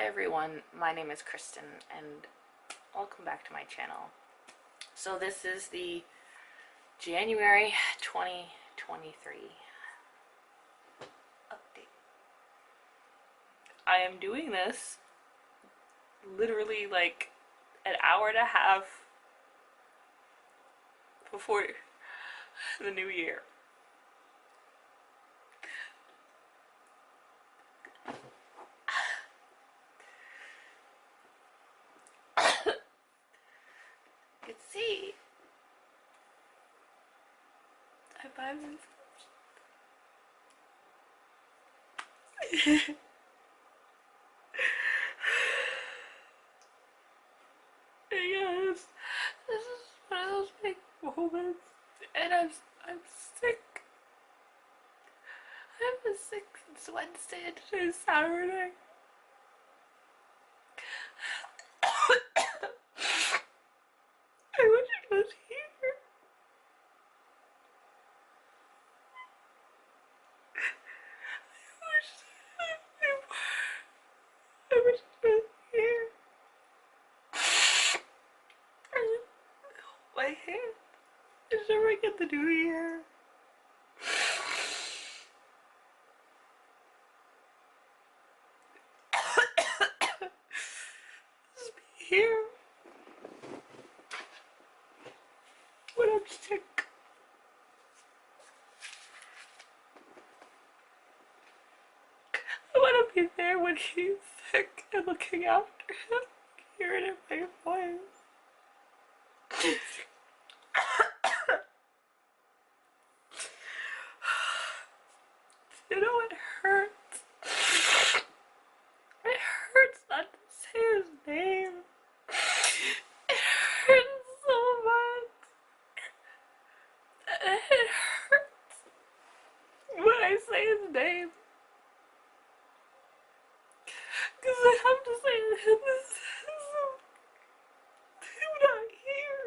everyone, my name is Kristen and welcome back to my channel. So this is the January 2023 update. I am doing this literally like an hour and a half before the new year. You can see I buy myself. Yes, this is one of those big moments, and I'm sick. I've been sick since Wednesday and today's Saturday. I wish it was here. I wish it was here. My hand is never get the new year. Just be here when I'm sick. I want to be there when he's sick and looking after him, hearing in my voice. You know, it hurts. It hurts not to say his name. It hurts so much. It hurts when I say his name. Because I have to say him not here.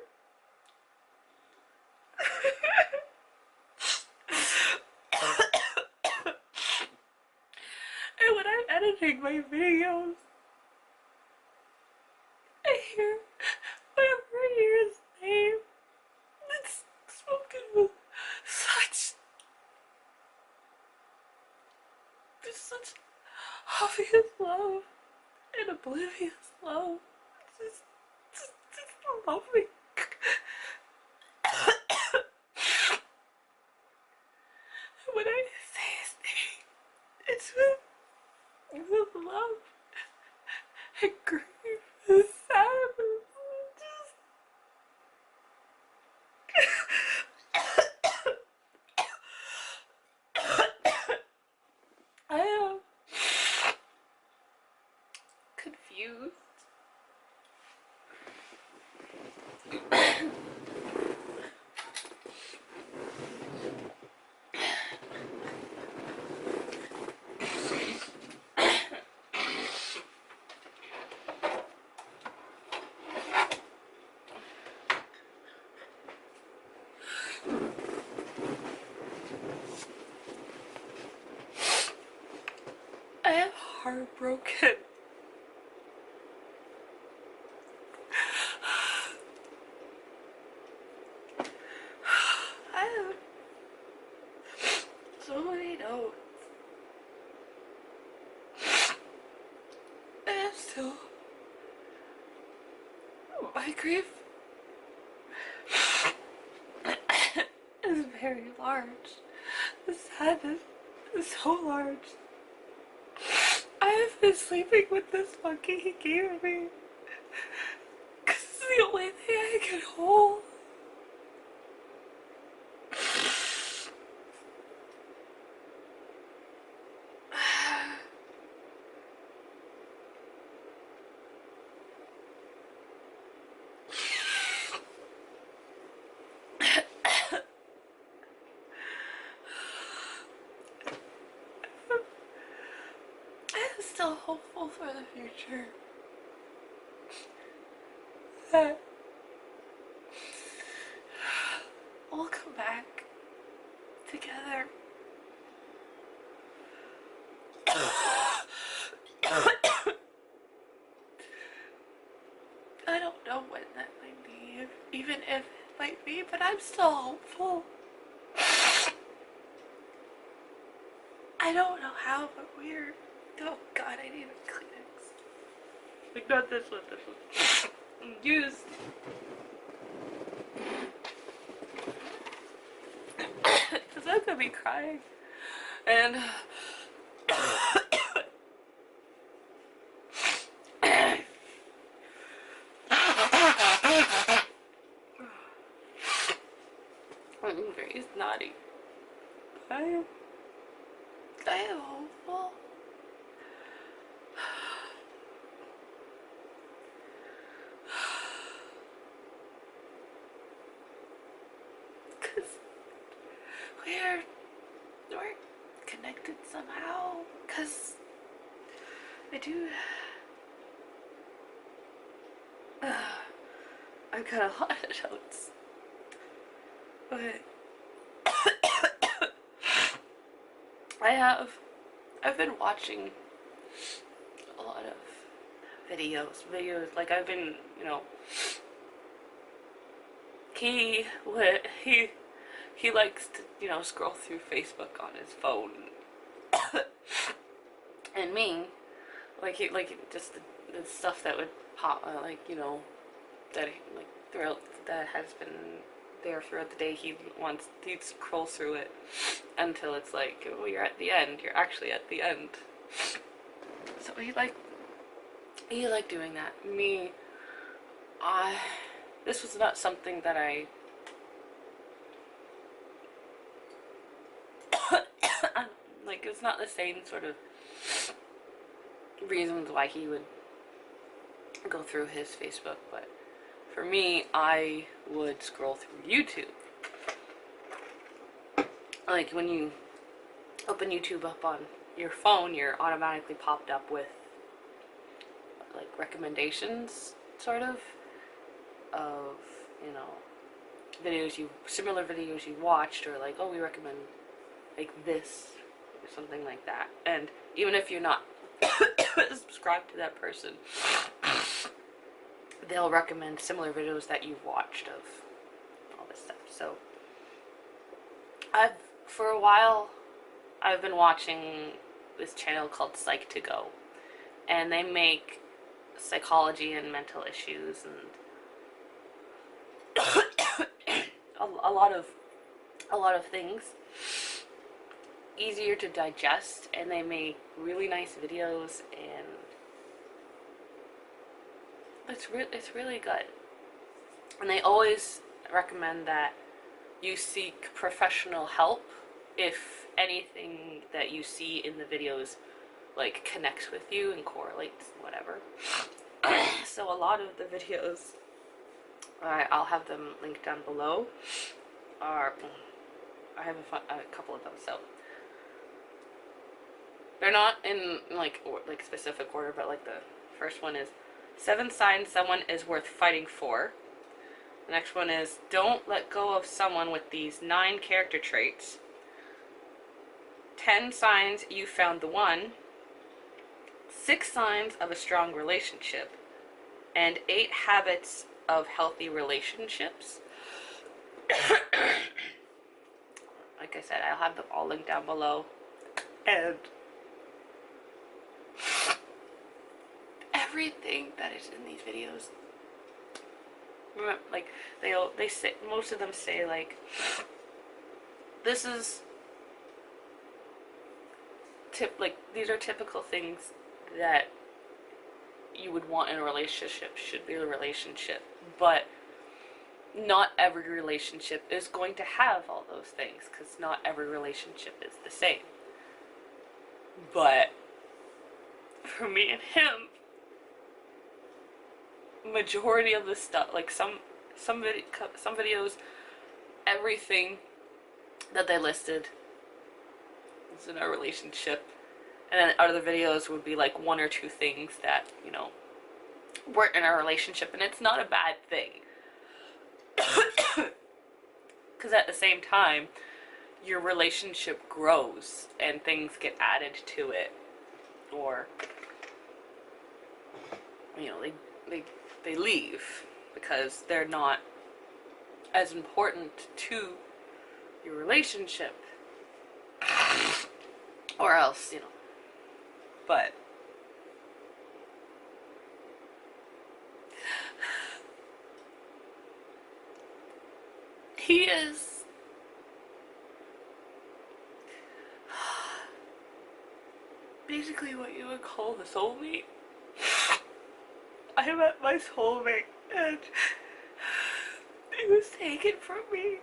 And when I'm editing my videos, I hear, whenever I hear his name, it's spoken with such obvious love and oblivious love. Just loving. When I say his name, it's with love and grief and sadness. I am confused. I am heartbroken. I have so many notes. And I'm still, my grief is very large. The sadness is so large. I have been sleeping with this monkey he gave me because it's the only thing I can hold. I'm still hopeful for the future. That we'll come back together. I don't know when that might be, even if it might be, but I'm still hopeful. I don't know how, but weird. Oh god, I need a Kleenex. Like, not this one, this one. Used. Because I'm gonna be crying. And I'm very naughty. I am hopeful. Because we're connected somehow. Because I do. I've got a lot of notes. But I've been watching a lot of videos, like I've been, he likes to, scroll through Facebook on his phone. And me, just the stuff that would pop, that that has been there throughout the day. He'd scroll through it until it's like, oh, you're at the end. You're actually at the end. So he liked doing that. Me, this was not something that I like. It's not the same sort of reasons why he would go through his Facebook, but for me, I would scroll through YouTube. Like, when you open YouTube up on your phone, you're automatically popped up with, like, recommendations, sort of similar videos you watched, or like, oh, we recommend, like, this, or something like that. And even if you're not subscribed to that person, they'll recommend similar videos that you've watched of all this stuff. So for a while, I've been watching this channel called Psych to Go, and they make psychology and mental issues and a lot of things easier to digest, and they make really nice videos, and it's really good. And they always recommend that you seek professional help if anything that you see in the videos, like, connects with you and correlates, whatever. So a lot of the videos, I'll have them linked down below, I have a couple of them, so they're not in like specific order, but like the first one is 7 signs someone is worth fighting for. The next one is don't let go of someone with these 9 character traits. 10 signs you found the one. 6 signs of a strong relationship. And 8 habits of healthy relationships. Like I said, I'll have them all linked down below. And everything that is in these videos, like, they say, most of them say, like, this is these are typical things that you would want in a relationship, should be a relationship, but not every relationship is going to have all those things, because not every relationship is the same. But for me and him, majority of the stuff, like some videos, everything that they listed is in our relationship, and then other videos would be like 1 or 2 things that, weren't in our relationship, and it's not a bad thing. Because at the same time, your relationship grows and things get added to it, or they leave because they're not as important to your relationship, or else, you know. But he is basically what you would call the soulmate. I met my soulmate and it was taken from me.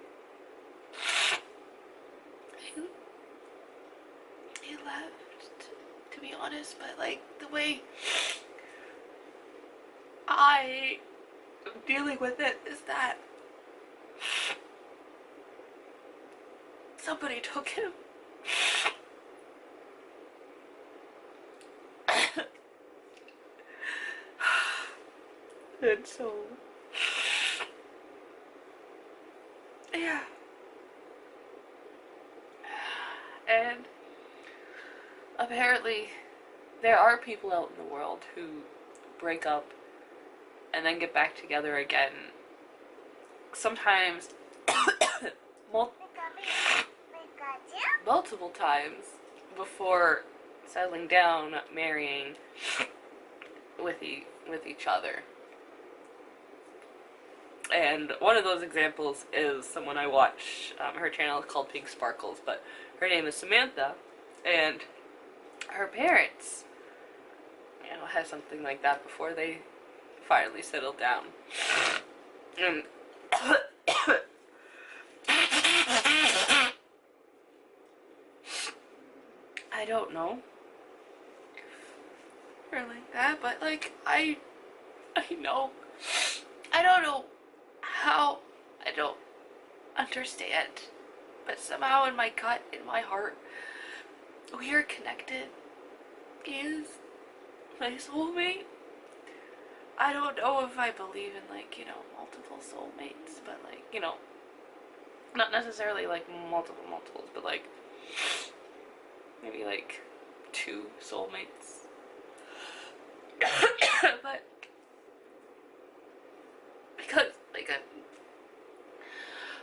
He left, to be honest, but like the way I am dealing with it is that somebody took him. And so, yeah. And apparently there are people out in the world who break up and then get back together again. Sometimes multiple times before settling down, marrying with each other. And one of those examples is someone I watch. Her channel is called Pink Sparkles, but her name is Samantha, and her parents, you know, had something like that before they finally settled down. And I don't know if you're like that, but like I know. I don't know how, I don't understand, but somehow in my gut, in my heart, we are connected. He is my soulmate. I don't know if I believe in, like, you know, multiple soulmates, but like, you know, not necessarily like multiples, but like maybe like 2 soulmates. But because like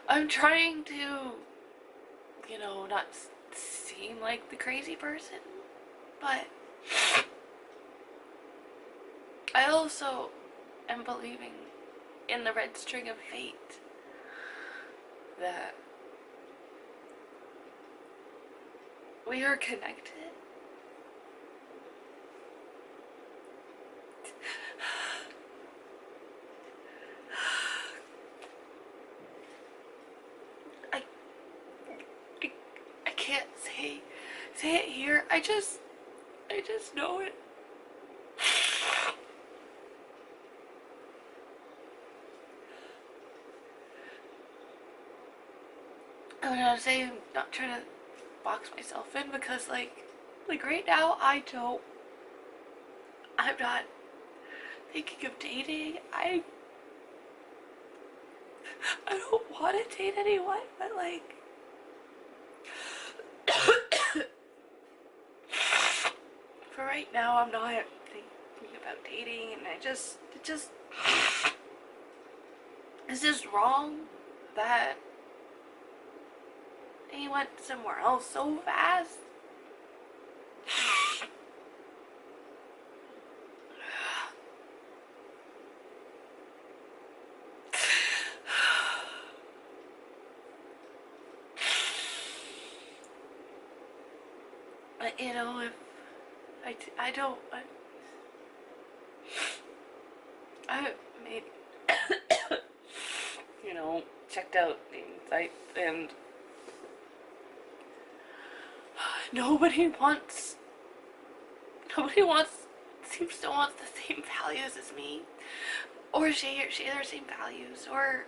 I'm trying to, you know, not seem like the crazy person, but I also am believing in the red string of fate, that we are connected. I can't say it here. I just know it. I'm not saying, I'm not trying to box myself in, because like right now I'm not thinking of dating. I don't want to date anyone, but like for right now I'm not thinking about dating, and it just it's just wrong that he went somewhere else so fast. But you know, if I made you know, checked out the site, and nobody seems to want the same values as me, or share their same values, or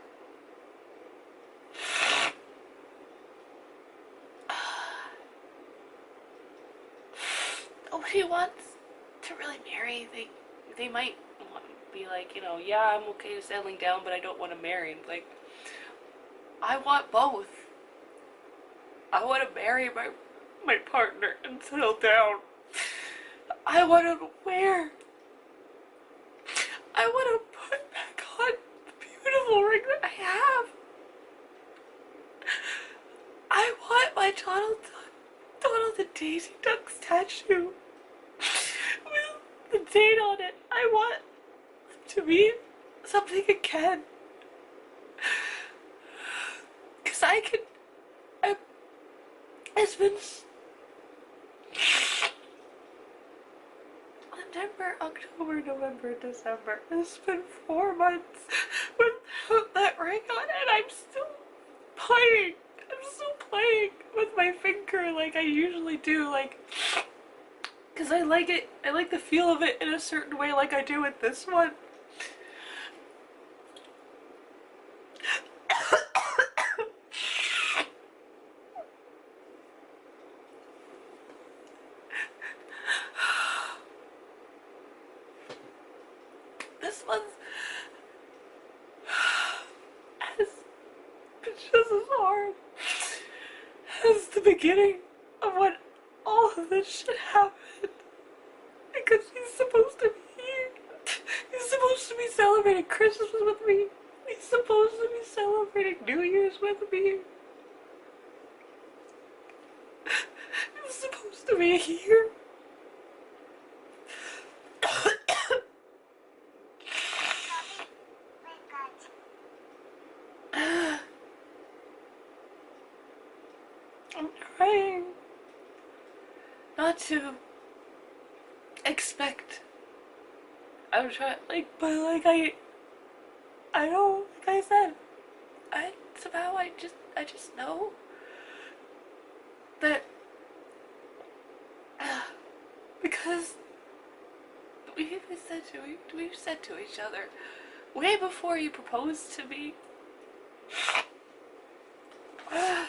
nobody wants to really marry. They might want to be like, you know, yeah, I'm okay with settling down, but I don't want to marry. Like, I want both. I want to marry my partner and settle down. I want to put I have. I want my Donald the Daisy Duck statue with the date on it. I want it to be something again. Because it's been September, October, November, December. It's been 4 months without that ring on, and I'm still playing. I'm still playing with my finger like I usually do, like, because I like it. I like the feel of it in a certain way, like I do with this one. This one's has been just as hard as the beginning of when all of this shit happened. Because he's supposed to be here. He's supposed to be celebrating Christmas with me. He's supposed to be celebrating New Year's with me. He's supposed to be here. I'm trying not to expect. I'm trying, like, but like I know, like I said, somehow I just know that because we've said to each other way before you proposed to me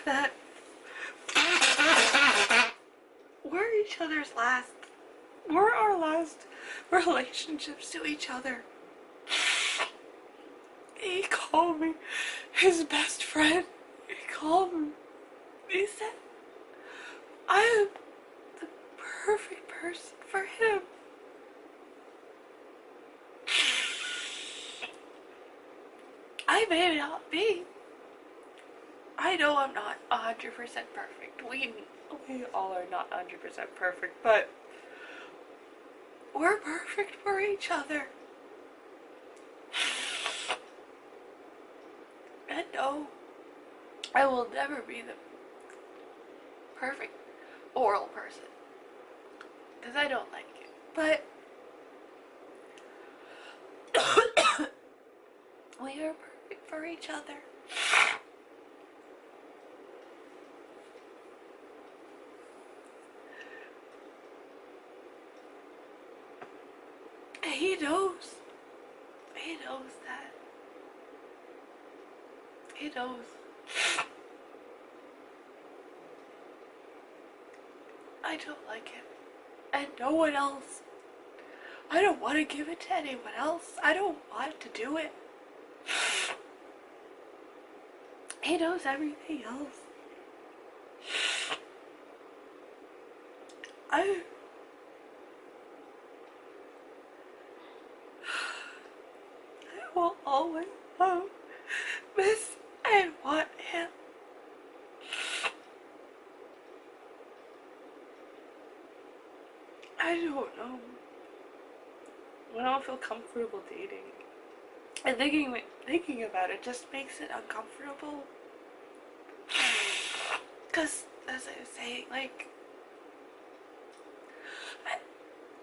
that we're our last relationships to each other. He called me his best friend. He called me. He said, I am the perfect person for him. I may not be. I know I'm not 100% perfect. We all are not 100% perfect, but we're perfect for each other. And no, I will never be the perfect oral person, because I don't like it. But we are perfect for each other. And he knows. He knows that. He knows. I don't like it. And no one else. I don't want to give it to anyone else. I don't want to do it. He knows everything else. I will always love, miss, and want him. I don't know. I don't feel comfortable dating. And thinking about it just makes it uncomfortable. Because, as I was saying, like,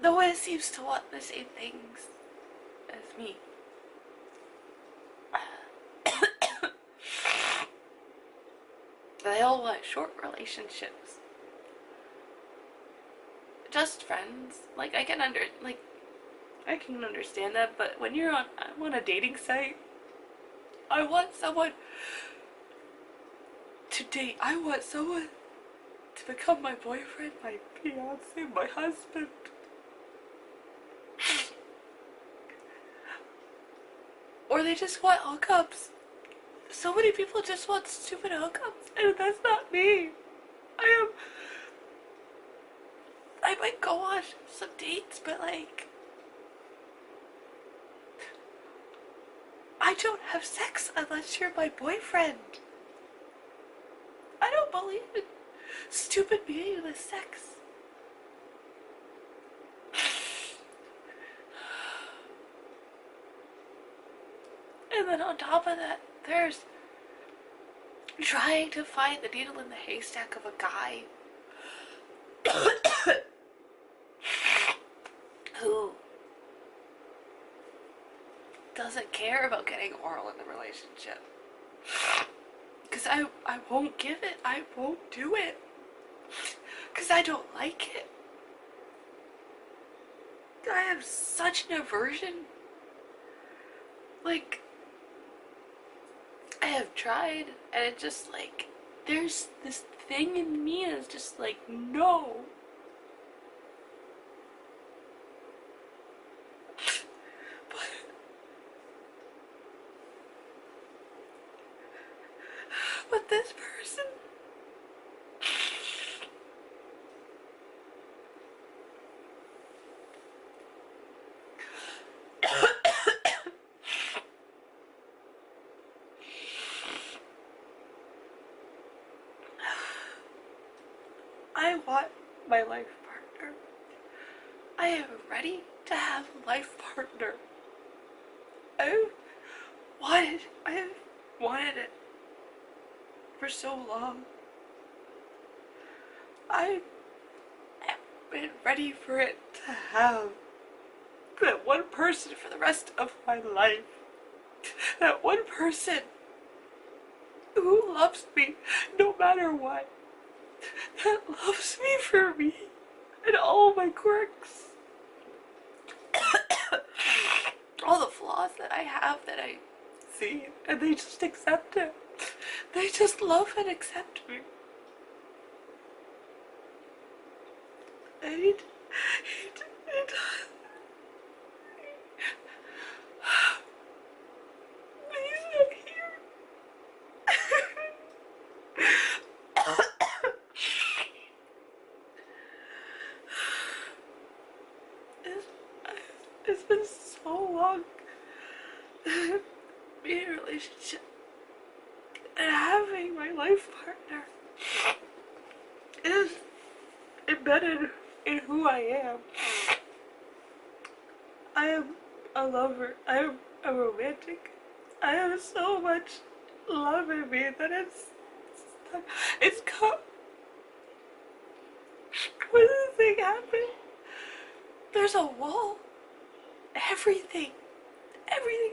no one seems to want the same things as me. They all want short relationships. Just friends. Like, I can understand that, but when I'm on a dating site, I want someone to date. I want someone to become my boyfriend, my fiance, my husband. Or they just want hookups. So many people just want stupid hookups, and that's not me. I might go on some dates, but like, I I don't have sex unless you're my boyfriend. I don't believe in stupid meaningless sex. And then on top of that, there's trying to find the needle in the haystack of a guy who doesn't care about getting oral in the relationship. Because I won't give it. I won't do it. Because I don't like it. I have such an aversion. Like, I have tried, and it just like, there's this thing in me that's just like, no. But this person, I want my life partner. I am ready to have a life partner. I've wanted it for so long. I have been ready for it to have that one person for the rest of my life. That one person who loves me no matter what. That loves me for me and all my quirks. All the flaws that I have that I see, and they just accept it. They just love and accept me. And he's not here. It's been so long being in a relationship and having my life partner is embedded in who I am. I am a lover. I am a romantic. I have so much love in me that it's come. When the thing happened, there's a wall. Everything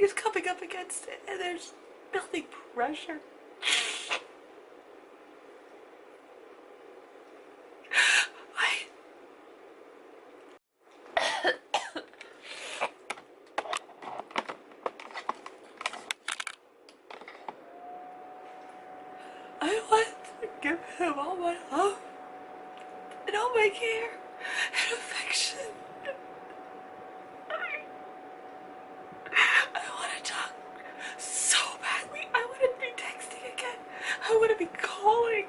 is coming up against it, and there's building pressure. I want to give him all my love and all my care and affection. I want to talk so badly. I want to be texting again. I want to be calling.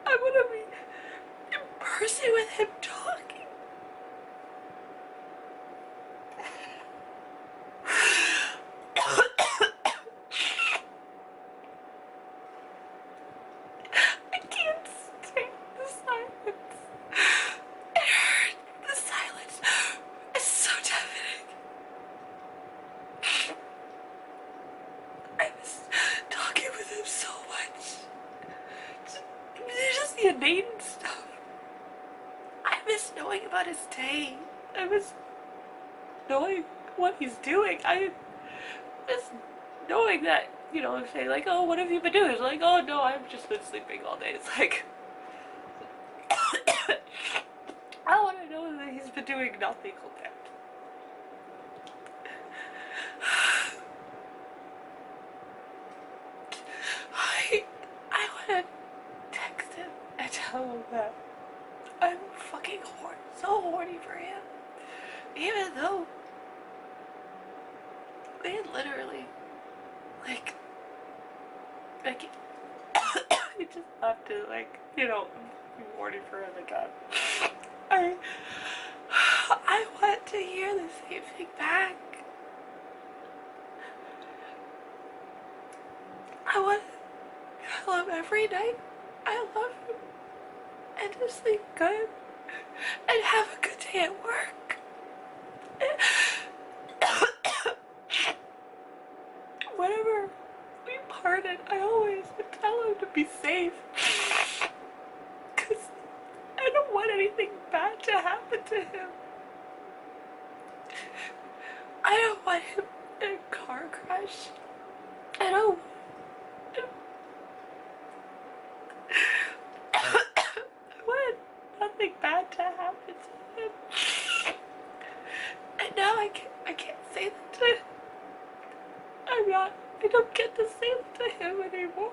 I want to be in person with him talking. I can't stand the silence. It hurts. The silence is so deafening. I miss talking with him so much. Just the inane stuff. I miss knowing about his day. I miss knowing what he's doing. I miss knowing that, you know, say like, oh, what have you been doing? It's like, oh no, I've just been sleeping all day. It's like, I want to know that he's been doing nothing all day. I want to text him and tell him that I'm fucking horny, so horny for him. Even though we literally, like you just have to, like, you know, be horny for him again. I want to hear the same thing back. I want to tell him every night I love him and to sleep good and have a good day at work. Whenever we parted, I always would tell him to be safe. Because I don't want anything bad to happen to him. I don't want him in a car crash. I don't I want nothing bad to happen to him. And now I can't say that to him. I don't get to say that to him anymore.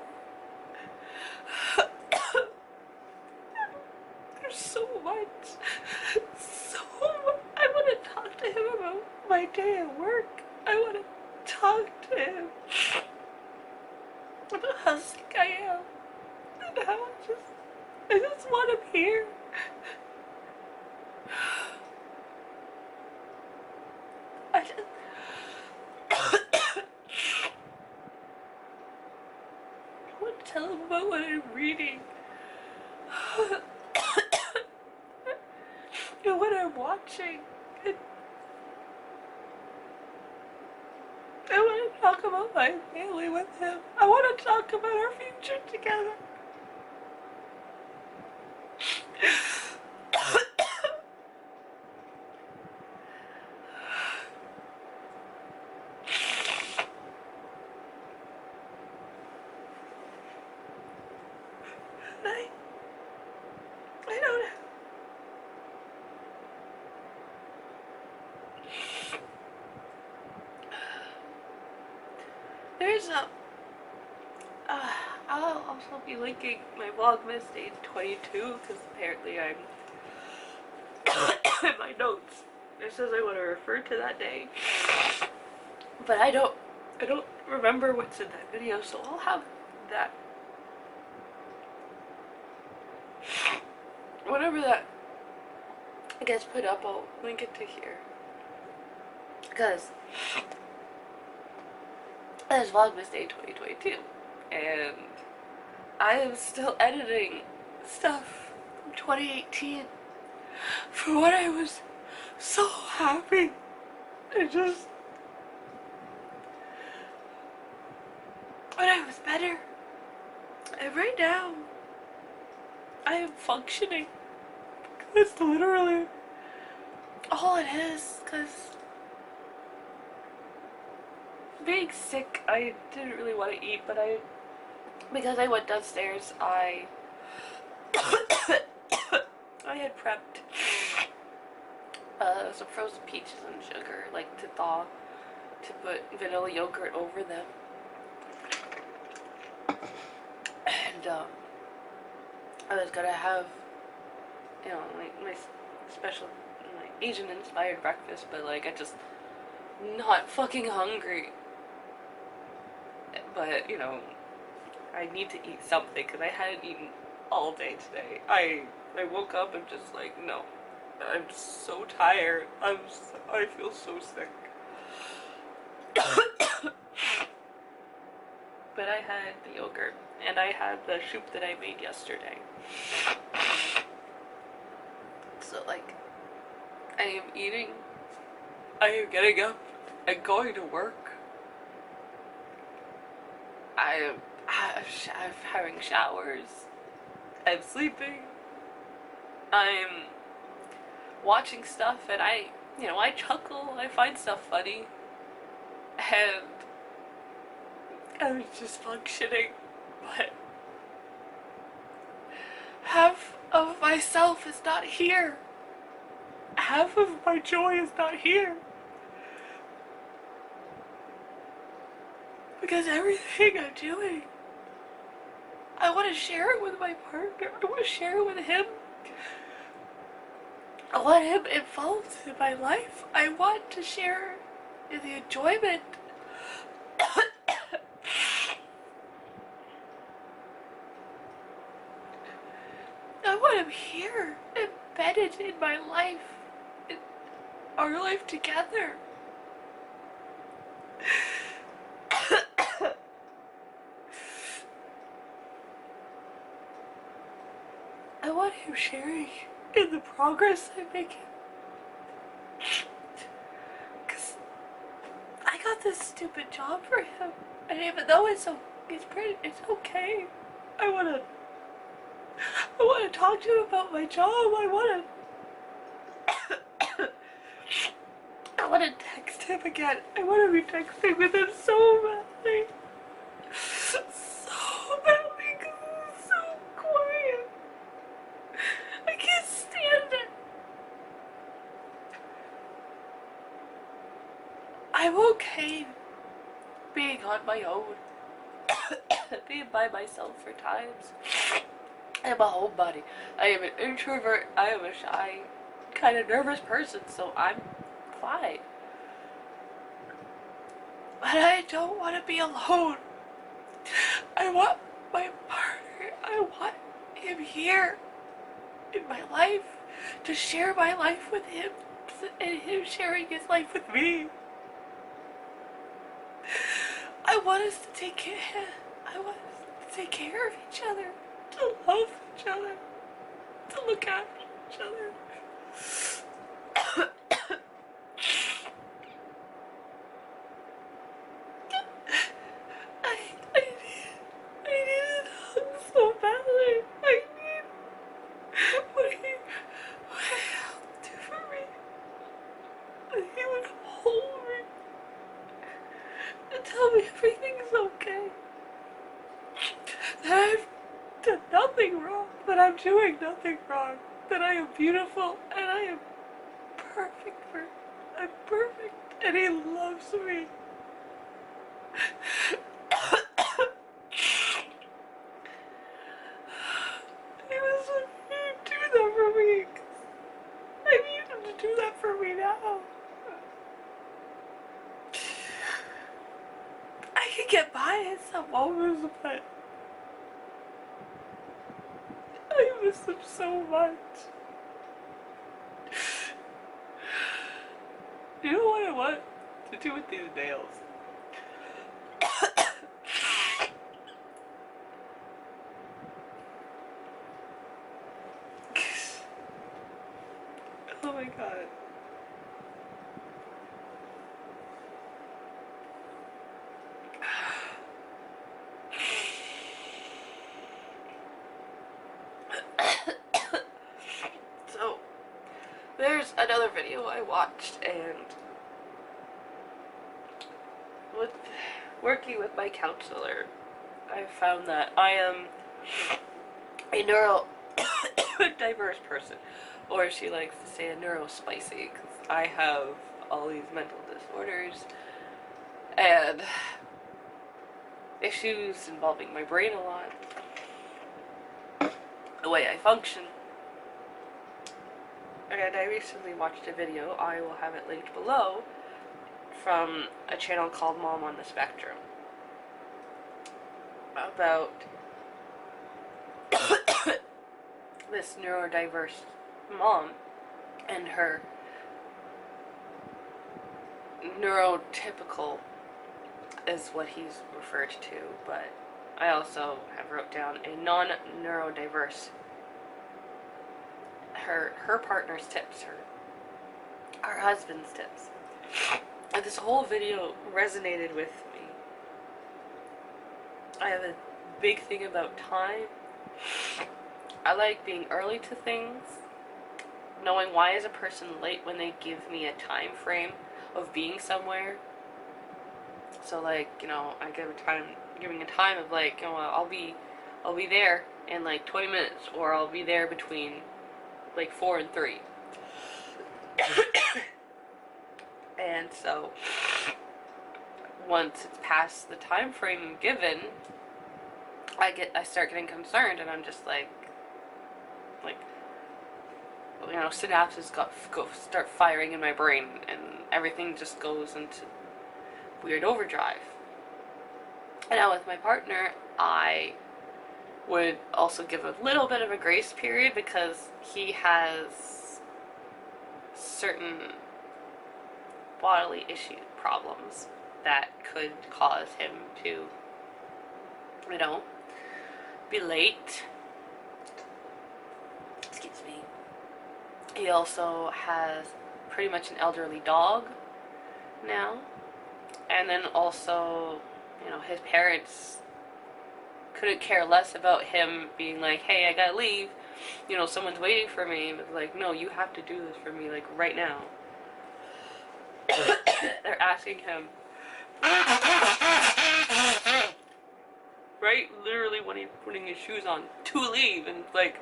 There's so much. I want to talk to him about my day at work. I want to talk to him about how sick I am. And how I just want him here. I just... I want to tell him about what I'm reading. And what I'm watching. And I want to talk about my family with him. I want to talk about our future together. I don't know. There's I'll also be linking my Vlogmas day 22 because apparently I'm in my notes. It says I want to refer to that day, but I don't remember what's in that video, so I'll have that whenever that gets put up. I'll link it to here because it's Vlogmas Day 2022, and I am still editing stuff from 2018 for when I was so happy and just when I was better. And right now, I am functioning. That's literally all it is, because being sick, I didn't really want to eat, but because I went downstairs, I had prepped some frozen peaches and sugar, like to thaw, to put vanilla yogurt over them. And I was gonna have, you know, like my special, like Asian inspired breakfast, but like I just not fucking hungry. But you know, I need to eat something because I hadn't eaten all day today. I woke up and just like, no, I'm so tired. I feel so sick. But I had the yogurt and I had the soup that I made yesterday. So like, I am eating, I am getting up and going to work. I'm having showers. I'm sleeping. I'm watching stuff and I chuckle, I find stuff funny. And I'm just functioning, but half of myself is not here. Half of my joy is not here. Because everything I'm doing, I want to share it with my partner. I want to share it with him. I want him involved in my life. I want to share in the enjoyment. I want him here, embedded in my life, in our life together. want him sharing in the progress I'm making. Because I got this stupid job for him. And even though it's okay. I wanna talk to him about my job. I wanna text him again. I wanna be texting with him so badly. So badly, because it's so quiet. I can't stand it. I'm okay being on my own. Being by myself for times. I am a homebody. I am an introvert. I am a shy, kind of nervous person, so I'm fine. But I don't want to be alone. I want my partner. I want him here in my life, to share my life with him, and him sharing his life with me. I want us to take care of each other, to love each other, to look after each other. I need a hug so badly. I need what he would do for me. That he would hold me and tell me everything's okay. That I've done nothing wrong. That I'm doing nothing wrong. That I am beautiful and I am perfect I'm perfect and he loves me. He was like, do that for me. I need him to do that for me now. I can get by in some moments, but I miss him so much. You know what I want to do with these nails? Oh my god. So, there's another video I watched, and with working with my counselor, I found that I am a neurodiverse person, or she likes to say a neurospicy, because I have all these mental disorders and issues involving my brain a lot, the way I function. And I recently watched a video, I will have it linked below, from a channel called Mom on the Spectrum, about this neurodiverse mom and her neurotypical is what he's referred to, but I also have wrote down a non-neurodiverse. Her partner's tips, her husband's tips. And this whole video resonated with me. I have a big thing about time. I like being early to things, knowing why is a person late when they give me a time frame of being somewhere. So like, you know, I giving a time of like, you know, I'll be there in like 20 minutes, or I'll be there between like 4 and 3. And so once it's past the time frame given, I start getting concerned, and I'm just like you know, synapses start firing in my brain, and everything just goes into weird overdrive. And now with my partner, I would also give a little bit of a grace period, because he has certain bodily problems that could cause him to, you know, be late. excuse me. He also has pretty much an elderly dog now. And then also, you know, his parents couldn't care less about him being like, hey, I gotta leave. You know, someone's waiting for me. But like, no, you have to do this for me, like, right now. They're asking him, right? Literally when he's putting his shoes on to leave. And like,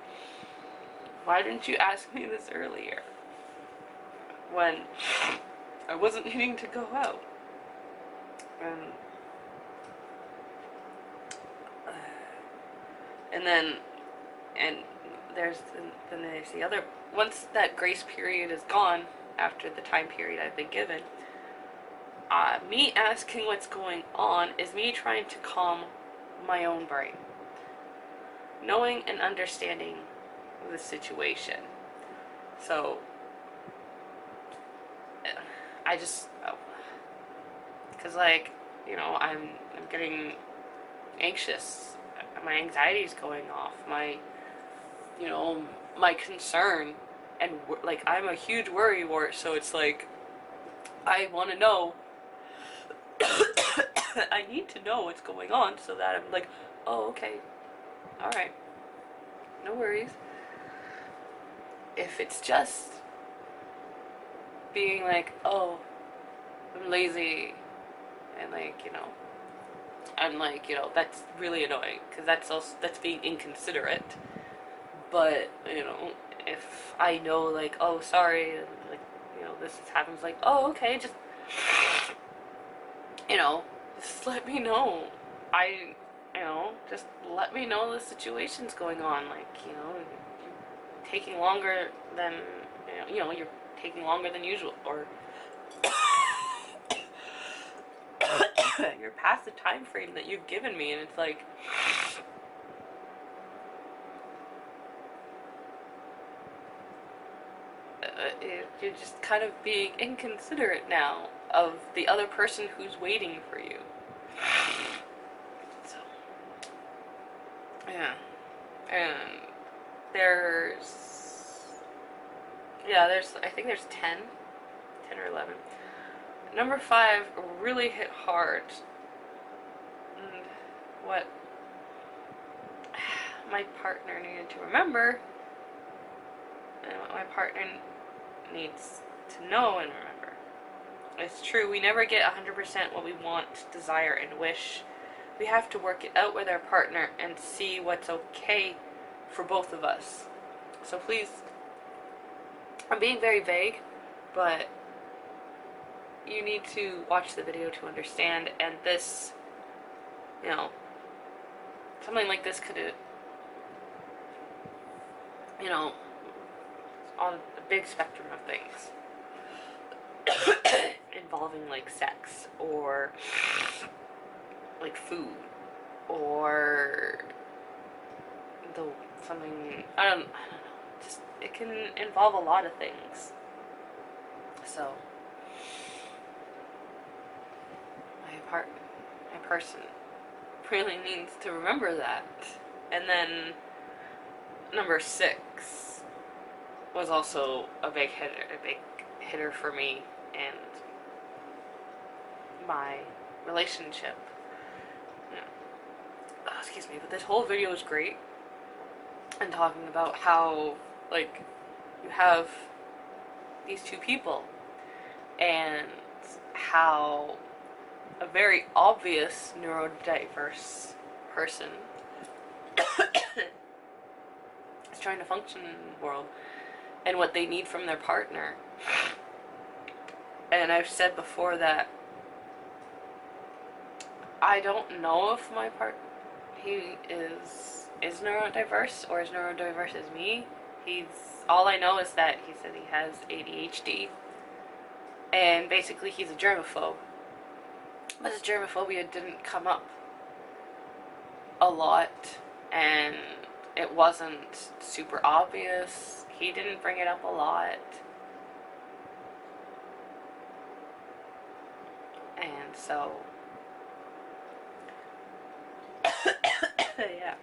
why didn't you ask me this earlier? When I wasn't needing to go out. And then, and then there's the other, once that grace period is gone, after the time period I've been given, me asking what's going on is me trying to calm my own brain. Knowing and understanding the situation. So, I just, because like, you know, I'm getting anxious. My anxiety is going off. My, you know, my concern, and like, I'm a huge worrywart, so it's like, I want to know, I need to know what's going on so that I'm like, oh, okay, alright, no worries. If it's just being like, oh, I'm lazy, and like, you know, I'm like, you know, that's really annoying, because that's being inconsiderate. But, you know, if I know, like, oh, sorry, and like, you know, this happens, like, oh, okay, just, you know, just let me know. You know, just let me know the situation's going on. Like, you know, you're taking longer than, you're taking longer than usual, or you're past the time frame that you've given me, and it's like, you're just kind of being inconsiderate now of the other person who's waiting for you. So, yeah. And I think there's 10 or 11. Number 5 really hit hard. And what my partner needed to remember, and what my partner needs to know and remember. It's true, we never get 100% what we want, desire, and wish. We have to work it out with our partner and see what's okay for both of us. So please, I'm being very vague, but you need to watch the video to understand, and this, you know, something like this could, you know, on a big spectrum of things. Involving like sex, or like food, or something, I don't know, just, it can involve a lot of things. So, my person really needs to remember that. And then number 6 was also a big hitter for me and my relationship. Excuse me, but this whole video is great, and talking about how, like, you have these two people, and how a very obvious neurodiverse person is trying to function in the world, and what they need from their partner. And I've said before that I don't know if my partner, he is neurodiverse, or as neurodiverse as me. All I know is that he said he has ADHD, and basically he's a germaphobe. But his germophobia didn't come up a lot, and it wasn't super obvious. He didn't bring it up a lot. And so, yeah.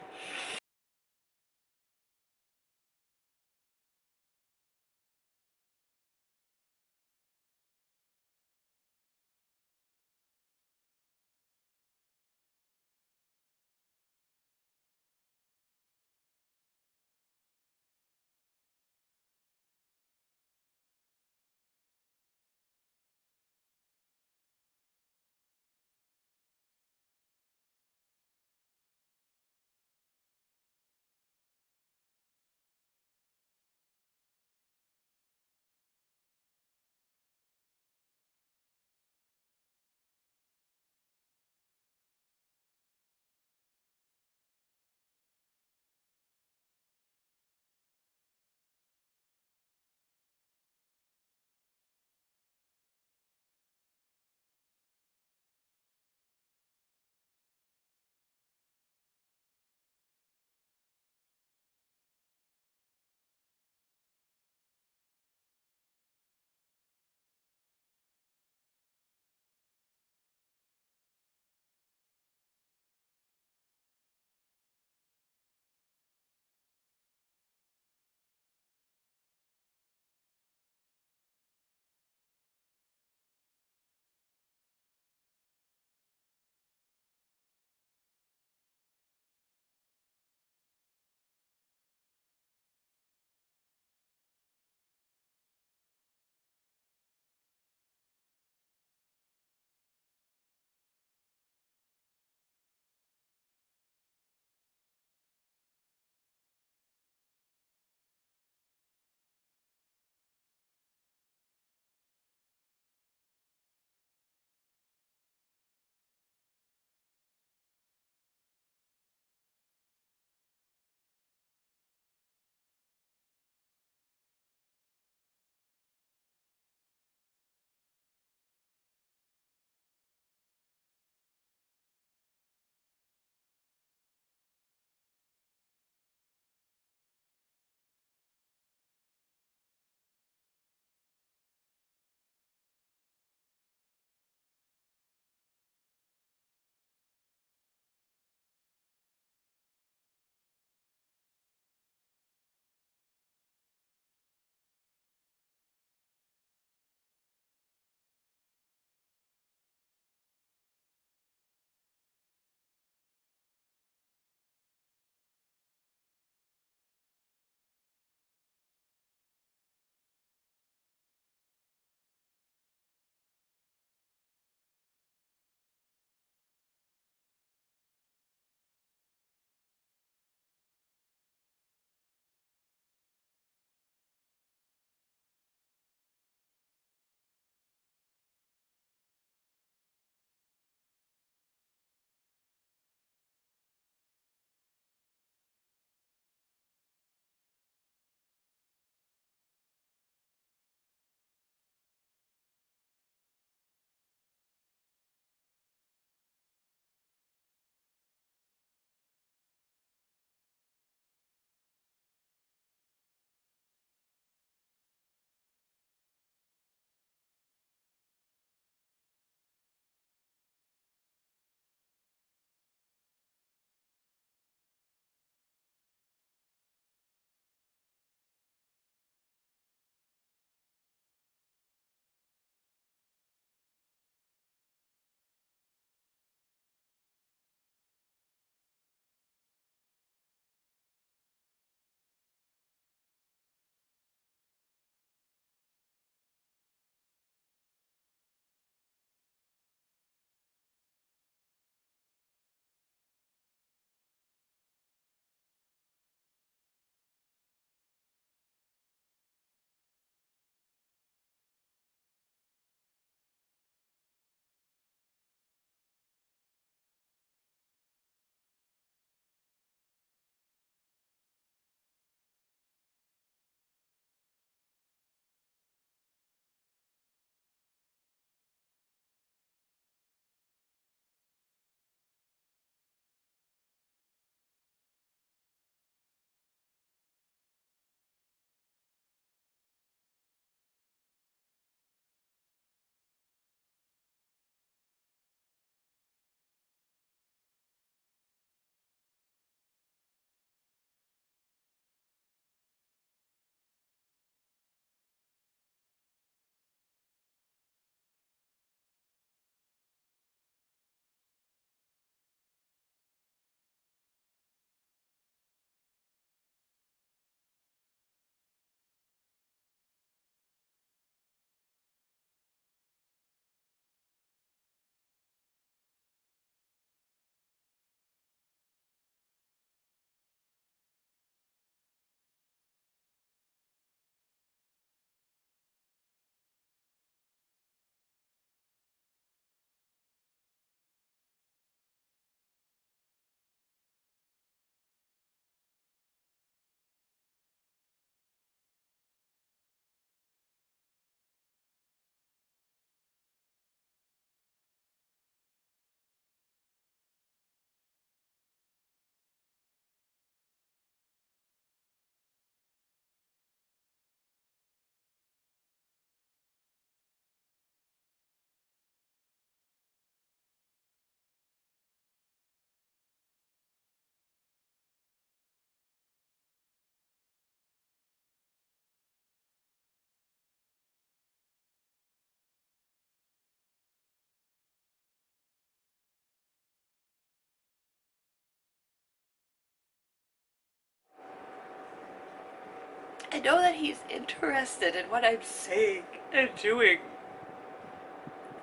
I know that he's interested in what I'm saying and doing.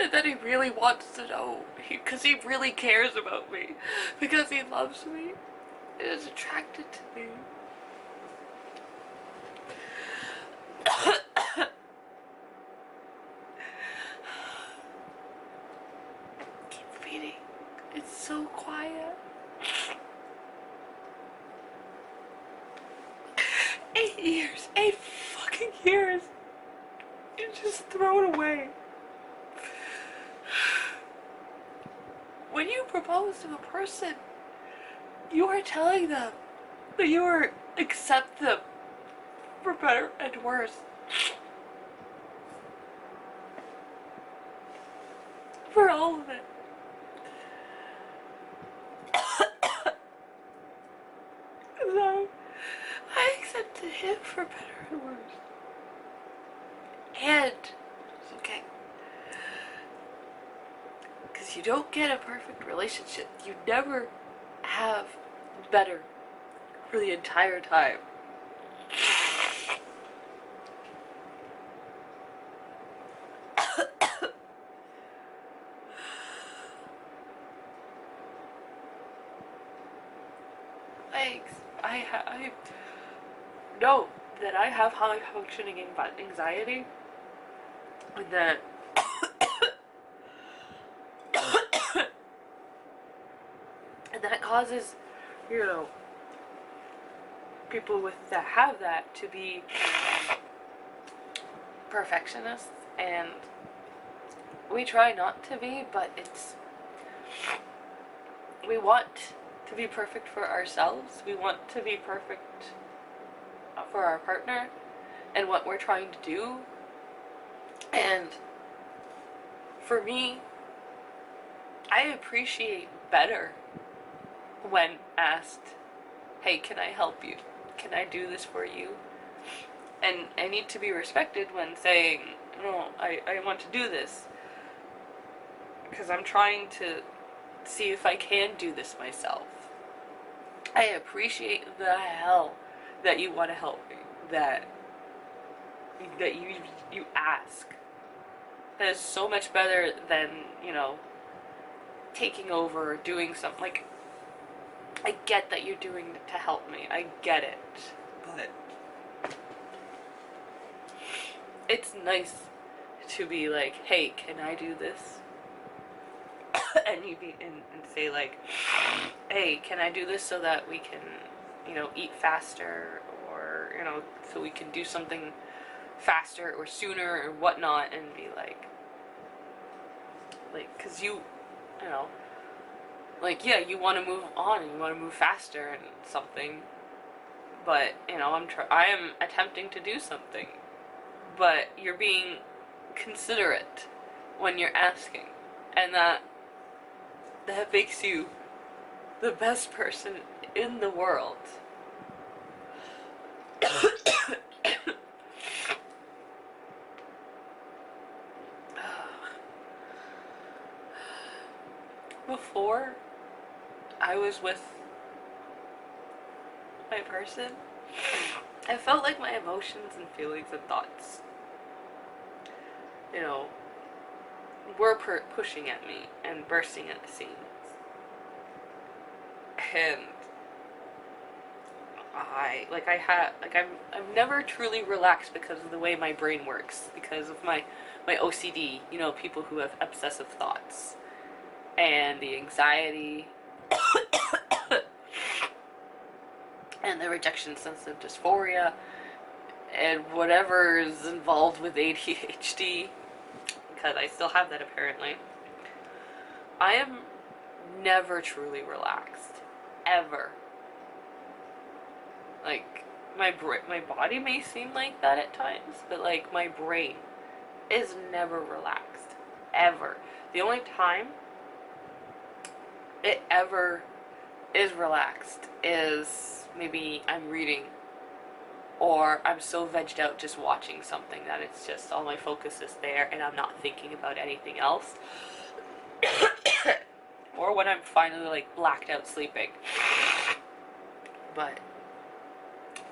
And that he really wants to know. Because he really cares about me. Because he loves me. And is attracted to me. Keep reading. It's so quiet. 8 years. 8 fucking years. You just throw it away. When you propose to a person, you are telling them that you are accept them for better and worse. For all of it. So, I accepted him for better and worse. And it's okay. Because you don't get a perfect relationship. You never have better for the entire time. Thanks. I know that I have high functioning anxiety, and that and that causes, you know, people with that have that to be perfectionists, and we try not to be, but we want to be perfect for ourselves. We want to be perfect for our partner and what we're trying to do. And for me, I appreciate better when asked, hey, can I help you? Can I do this for you? And I need to be respected when saying, no, I want to do this. Because I'm trying to see if I can do this myself. I appreciate the hell that you want to help me. That you ask. That is so much better than, you know, taking over or doing something. Like, I get that you're doing it to help me. I get it. But it's nice to be like, hey, can I do this? And you be and say like, hey, can I do this so that we can, you know, eat faster, or, you know, so we can do something faster or sooner or whatnot, and be like, cause you know, like, yeah, you want to move on and you want to move faster and something, but, you know, I am attempting to do something, but you're being considerate when you're asking, and that makes you the best person in the world. Before I was with my person, I felt like my emotions and feelings and thoughts, you know, were pushing at me and bursting at the seams. And I'm never truly relaxed because of the way my brain works, because of my OCD, you know, people who have obsessive thoughts, and the anxiety, and the rejection sensitive dysphoria, and whatever is involved with ADHD, because I still have that apparently. I am never truly relaxed. Ever. Like, my body may seem like that at times, but, like, my brain is never relaxed. Ever. The only time it ever is relaxed is maybe I'm reading, or I'm so vegged out just watching something that it's just all my focus is there and I'm not thinking about anything else. Or when I'm finally, like, blacked out sleeping. But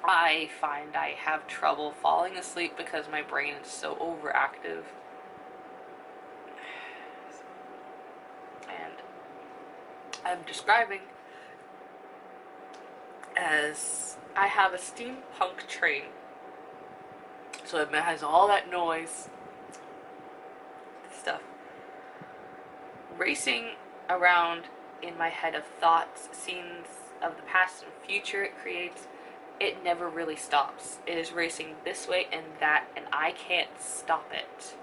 I find I have trouble falling asleep because my brain is so overactive. And I'm describing as I have a steampunk train. So it has all that noise stuff racing around in my head of thoughts, scenes of the past and future it creates. It never really stops. It is racing this way and that, and I can't stop it.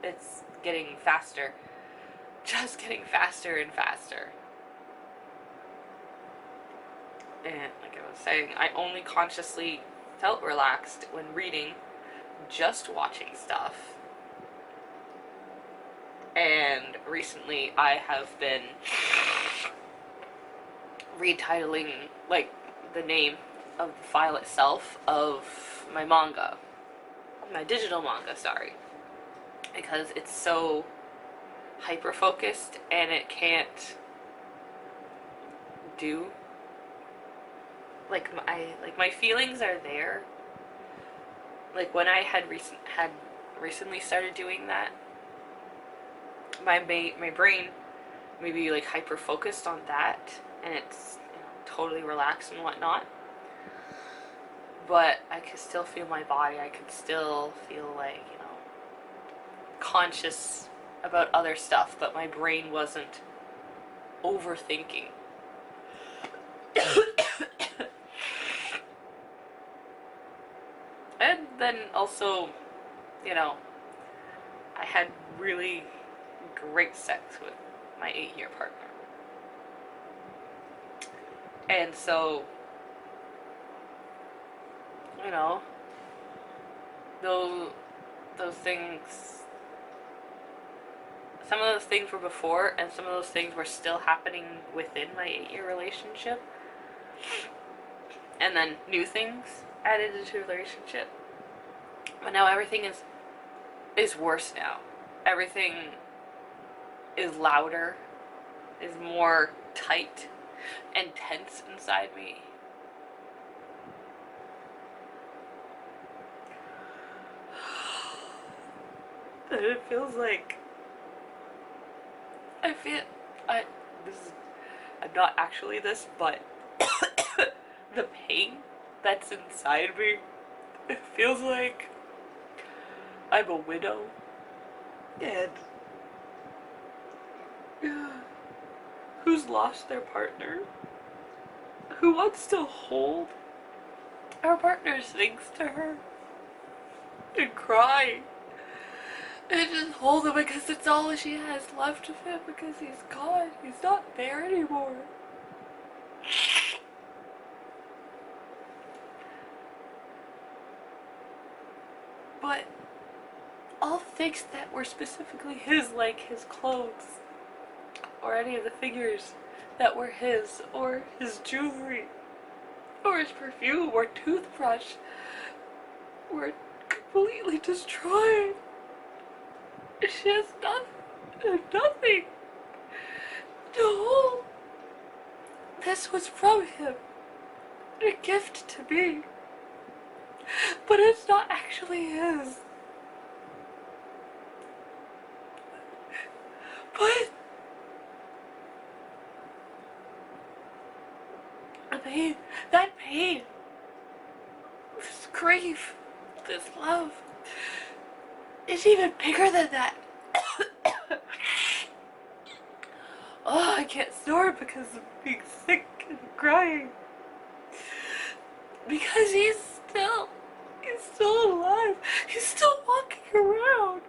It's getting faster. Just getting faster and faster. And like I was saying, I only consciously felt relaxed when reading, just watching stuff. And recently I have been retitling, like, the name of the file itself of my manga. My digital manga, sorry. Because it's so hyper-focused and it can't do, like, my feelings are there. Like, when I had recently started doing that, my brain may be, like, hyper-focused on that, and it's, you know, totally relaxed and whatnot. But I could still feel my body. I could still feel, like, you know, conscious about other stuff, but my brain wasn't overthinking. And then also, you know, I had really great sex with my 8-year partner. And so, you know, those things, some of those things were before, and some of those things were still happening within my 8-year relationship. And then new things added into the relationship. But now everything is worse now. Everything is louder, is more tight and tense inside me. And it feels like I'm not actually this, but the pain that's inside me, it feels like I'm a widow and who's lost their partner, who wants to hold our partner's things to her and cry and just hold him because it's all she has left of him, because he's gone. He's not there anymore. But all the things that were specifically his, like his clothes, or any of the figures that were his, or his jewelry, or his perfume, or toothbrush, were completely destroyed. She has nothing to hold. This was from him, a gift to me, but it's not actually his. But that pain, this grief, this love, is even bigger than that. Oh, I can't snore because of being sick and crying. Because he's still alive. He's still walking around.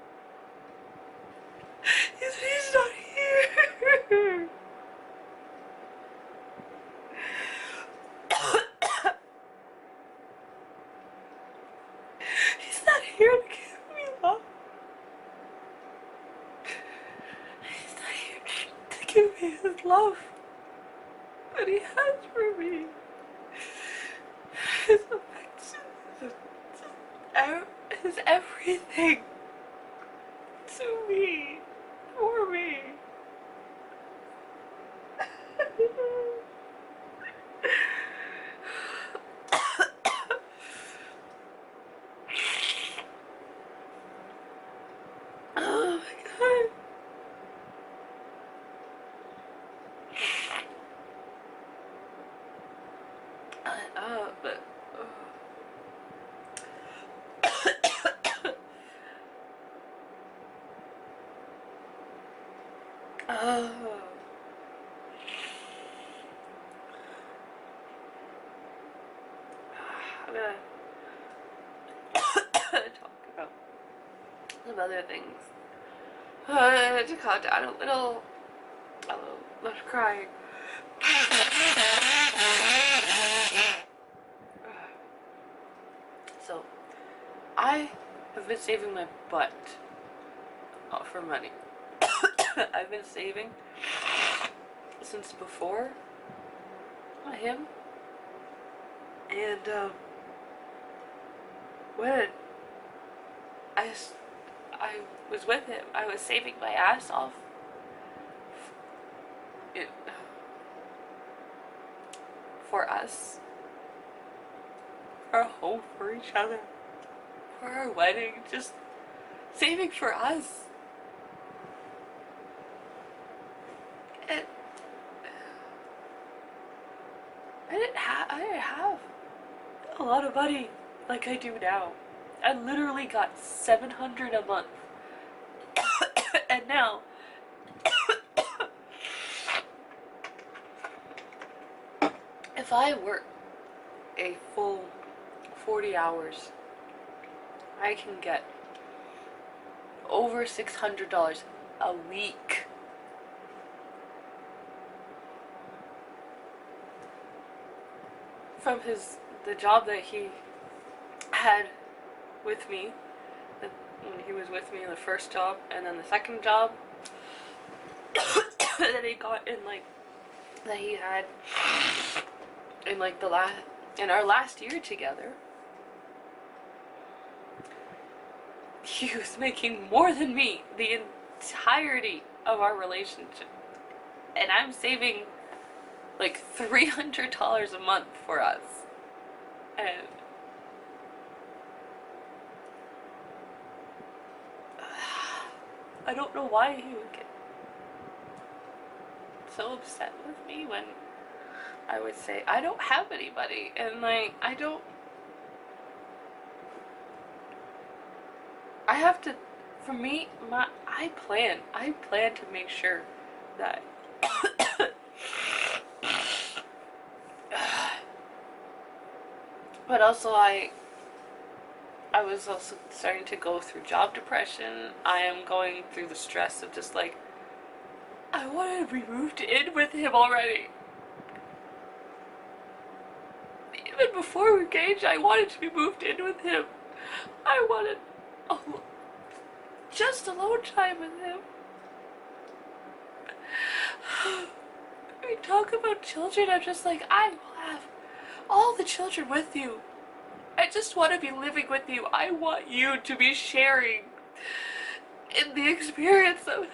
He's not here. He's not here to give me love. He's not here to give me his love. But he has for me. His affection, his everything to me, for me. But uh, I'm gonna talk about some other things to calm down a little. I'm crying. So, I have been saving my butt for money. I've been saving since before him, and when I, I was with him, I was saving my ass off. It, for us, for a home for each other, for our wedding, just saving for us. And I didn't have a lot of money like I do now. I literally got $700 a month. And now if I work a full 40 hours, I can get over $600 a week. From the job that he had with me, when he was with me in the first job, and then the second job that he got in that he had in in our last year together. He was making more than me the entirety of our relationship, and I'm saving like $300 a month for us. And I don't know why he would get so upset with me when I would say I don't have anybody, and I have to, for me, I plan to make sure that but also I was also starting to go through job depression. I am going through the stress of just like, I wanted to be moved in with him already. Even before we engaged, I wanted to be moved in with him. I wanted just alone time with him. We talk about children, I'm just like, I will have all the children with you. I just want to be living with you. I want you to be sharing in the experience of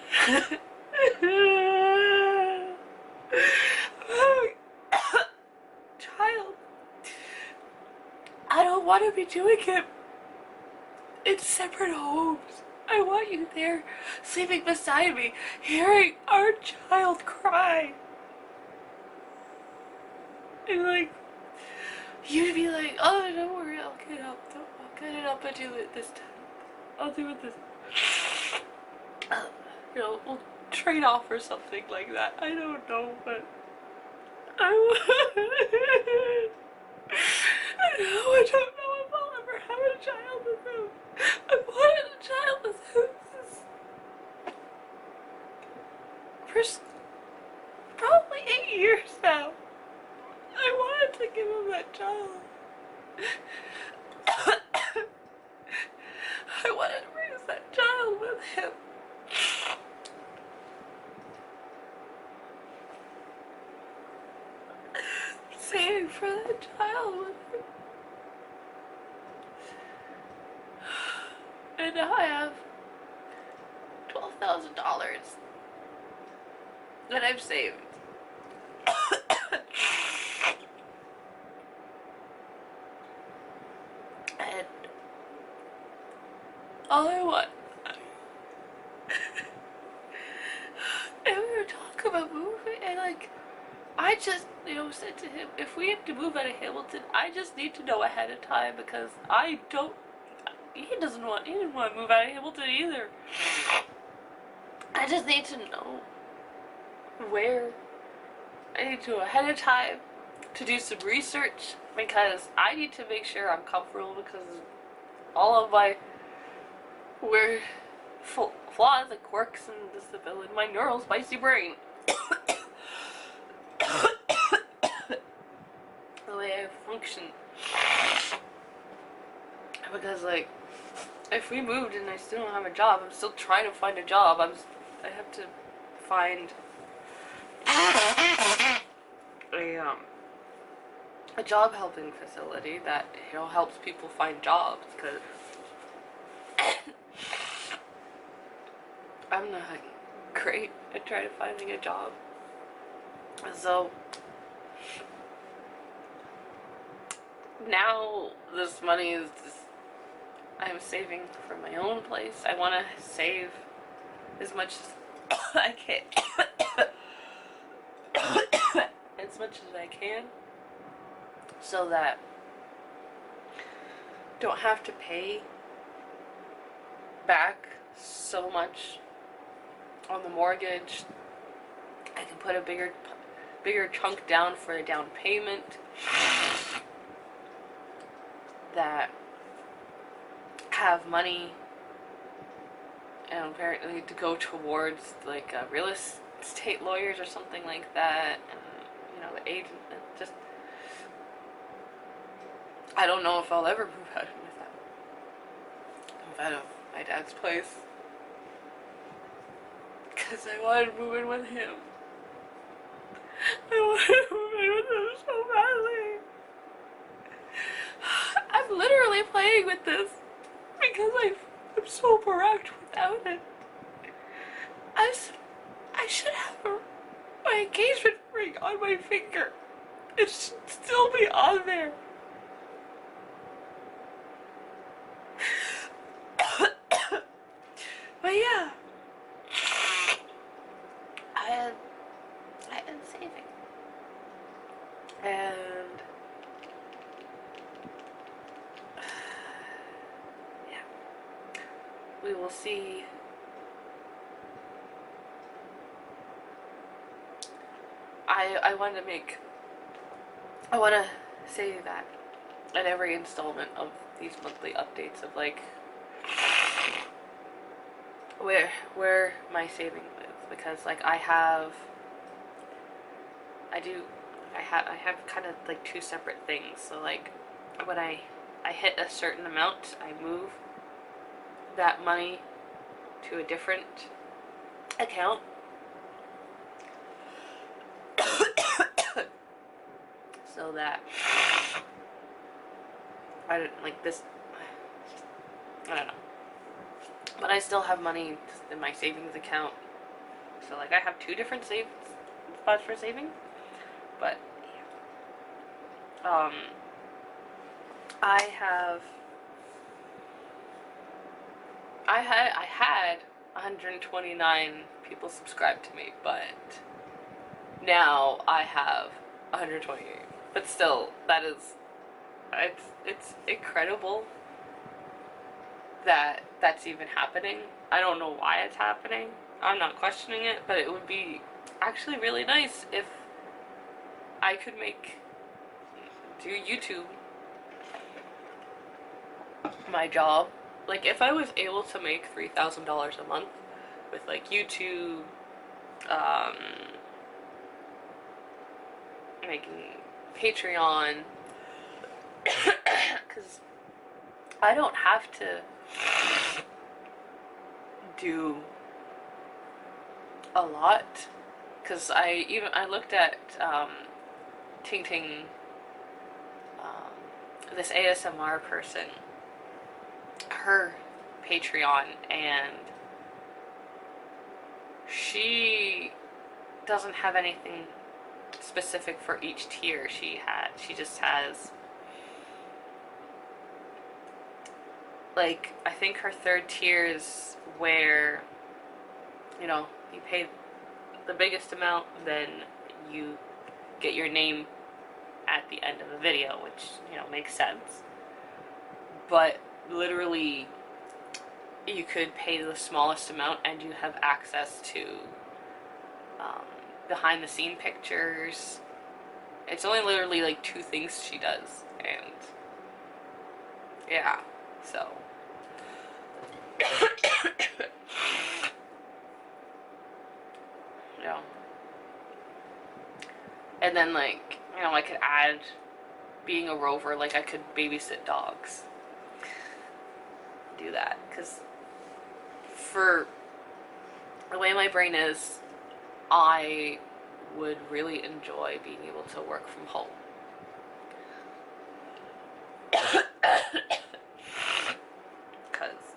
child. I don't want to be doing it in separate homes. I want you there, sleeping beside me, hearing our child cry. And like, you'd be like, oh, don't worry, I'll get it up and do it this time. I'll do it this we'll trade off or something like that. I don't know, but I don't know if I'll ever have a child with him. I wanted a child with him for probably 8 years now. I wanted to give him that child. I wanted to raise that child with him. Saving for that child with him. And now I have $12,000 that I've saved. And all I want, and we were talking about moving, and like, I just, said to him, if we have to move out of Hamilton, I just need to know ahead of time because I don't. He didn't want to move out of Hamilton either. I just need to know where. I need to know ahead of time to do some research because I need to make sure I'm comfortable because all of my weird flaws and quirks and disability, my neural spicy brain, the way I function. Because like, if we moved and I still don't have a job, I'm still trying to find a job. I have to find a job helping facility that helps people find jobs because I'm not great at trying to finding a job. So now this money is just, I'm saving for my own place. I want to save as much as I can. As much as I can. So that I don't have to pay back so much on the mortgage. I can put a bigger chunk down for a down payment that have money and apparently to go towards like real estate lawyers or something like that, and the agent. Just I don't know if I'll ever move out of my dad's place because I wanted to move in with him. I wanted to move in with him so badly. I'm literally playing with this because I'm so bereft without it. I should have my engagement ring on my finger. It should still be on there. But yeah, I am saving, and yeah, we will see. I want to say that at every installment of these monthly updates of like where my saving is, because like I have kind of like two separate things. So like when I hit a certain amount, I move that money to a different account. So that I don't like this. I don't know. But I still have money in my savings account. So like I have two different spots for saving. But yeah. I had 129 people subscribe to me, but now I have 128. But still, it's incredible that that's even happening. I don't know why it's happening. I'm not questioning it, but it would be actually really nice if I could do YouTube my job. Like if I was able to make $3,000 a month with like YouTube, making Patreon, because I don't have to do a lot, because I looked at Ting Ting, this ASMR person, her Patreon, and she doesn't have anything specific for each tier. She just has like, I think her third tier is where you pay the biggest amount, then you get your name at the end of the video, which, you know, makes sense. But literally, you could pay the smallest amount and you have access to behind the scene pictures. It's only literally like 2 things she does, and yeah, so you know. And then, like, you know, I could add being a rover, like I could babysit dogs. Do that, because for the way my brain is, I would really enjoy being able to work from home. Because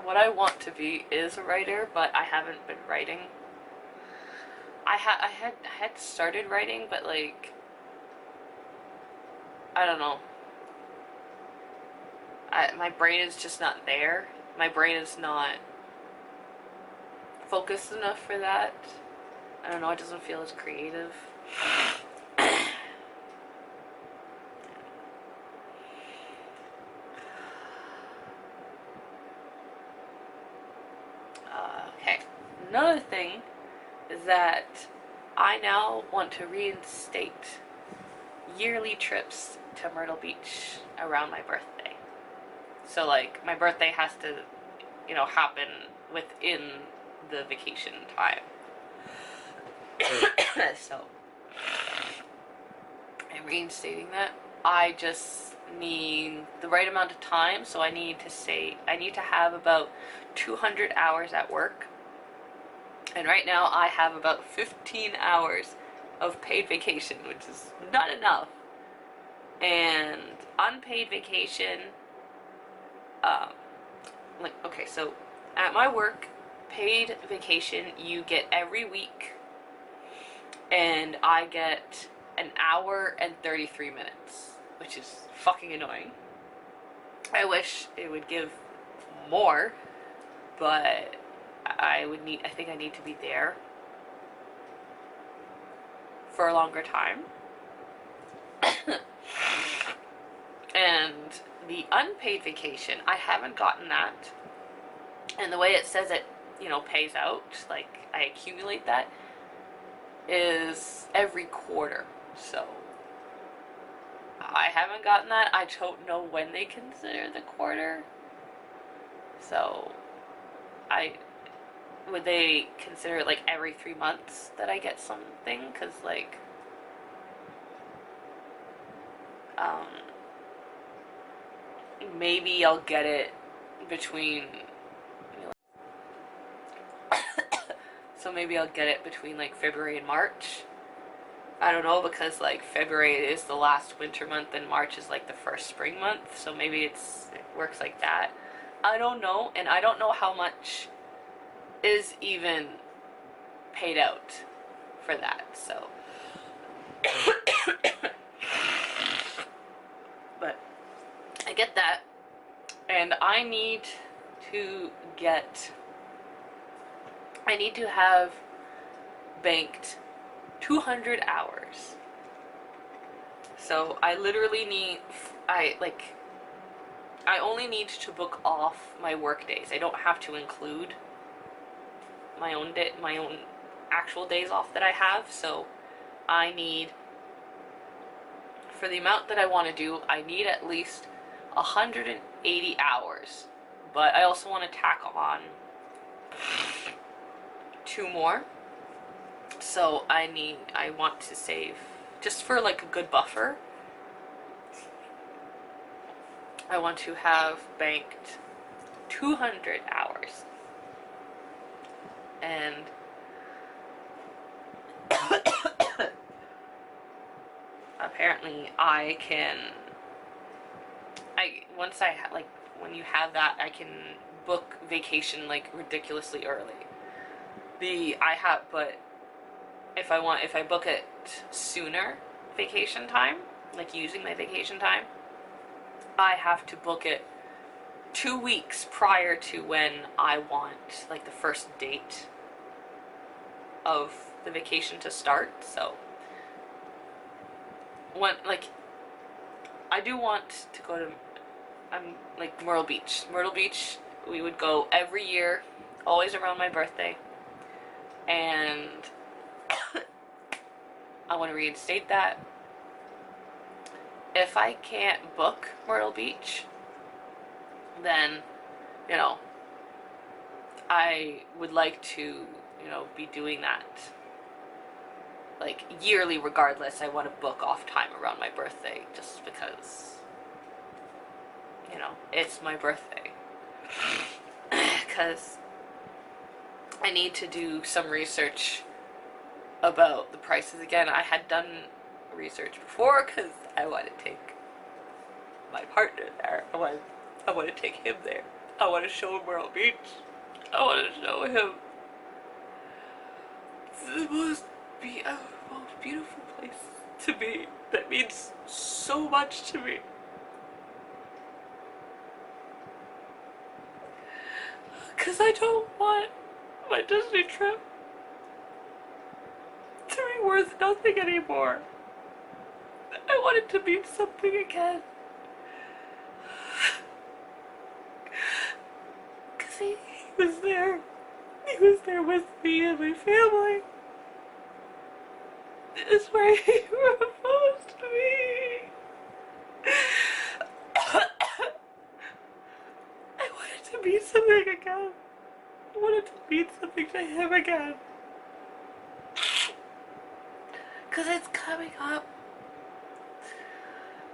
what I want to be is a writer, but I haven't been writing. I had started writing, but like, I don't know. My brain is just not there. My brain is not focused enough for that. I don't know, it doesn't feel as creative. Okay, another thing is that I now want to reinstate yearly trips to Myrtle Beach around my birthday. So like, my birthday has to, you know, happen within the vacation time. So I'm reinstating that. I just need the right amount of time, so I need to have about 200 hours at work. And right now I have about 15 hours of paid vacation, which is not enough. And unpaid vacation, like, okay, so at my work, paid vacation you get every week, and I get an hour and 33 minutes, which is fucking annoying. I wish it would give more, but I think I need to be there for a longer time. And the unpaid vacation, I haven't gotten that. And the way it says it, you know, pays out, like I accumulate that, is every quarter. So I haven't gotten that. I don't know when they consider the quarter. So would they consider it like every 3 months that I get something? Because like, maybe I'll get it between, so maybe I'll get it between like February and March. I don't know, because like February is the last winter month and March is like the first spring month, so maybe it works like that. I don't know, and I don't know how much is even paid out for that, so but I get that, and I need to have banked 200 hours. So I literally need, I only need to book off my work days. I don't have to include my own actual days off that I have. So I need, for the amount that I want to do, I need at least 180 hours. But I also want to tack on 2 more. So I want to save, just for like a good buffer, I want to have banked 200 hours. And apparently when you have that, I can book vacation like ridiculously early. But if I book it sooner, vacation time, like using my vacation time, I have to book it 2 weeks prior to when I want, like, the first date. of the vacation to start. So when, like, I do want to go to, like, Myrtle Beach. Myrtle Beach, we would go every year, always around my birthday. And I want to reinstate that. If I can't book Myrtle Beach, then, you know, I would like to, be doing that, like, yearly regardless. I want to book off time around my birthday just because, it's my birthday. Because I need to do some research about the prices again. I had done research before because I want to take my partner there. I want to take him there. I want to show him Myrtle Beach. I want to show him the most beautiful place to me. That means so much to me. Because I don't want my Disney trip to be worth nothing anymore. I want it to mean something again. Because he was there. He was there with me and my family. This is where he proposed to me. I wanted to mean something again. I wanted to mean something to him again. Because it's coming up.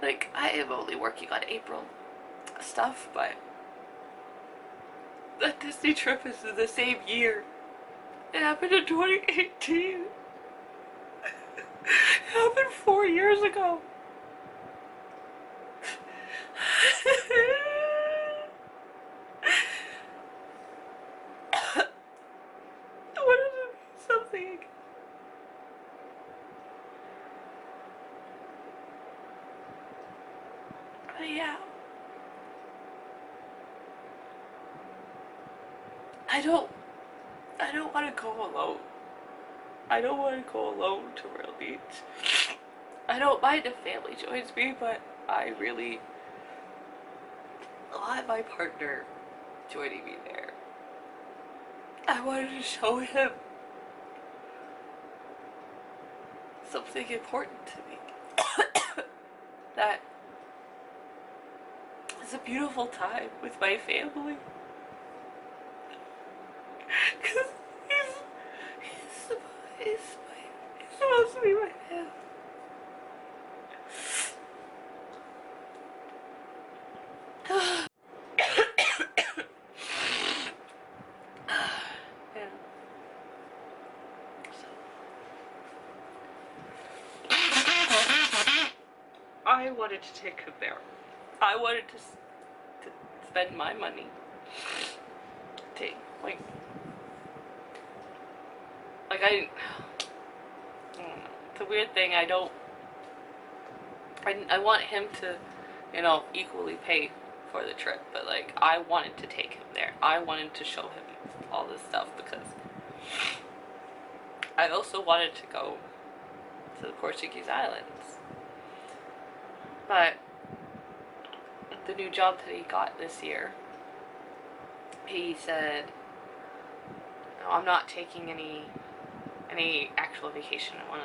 Like, I am only working on April stuff, but the Disney trip is in the same year. It happened in 2018. It happened 4 years ago. I wanted to be something again. But yeah. I don't want to go alone. I don't want to go alone to Myrtle Beach. I don't mind if family joins me, but I really want my partner joining me there. I wanted to show him something important to me. That it's a beautiful time with my family. Because he's supposed to be my family. Yeah. I wanted to take him there. I wanted to spend my money. Like I don't know. It's a weird thing. I want him to, equally pay for the trip, but like I wanted to take him there. I wanted to show him all this stuff because I also wanted to go to the Portuguese islands. But the new job that he got this year, he said, no, I'm not taking any actual vacation. I want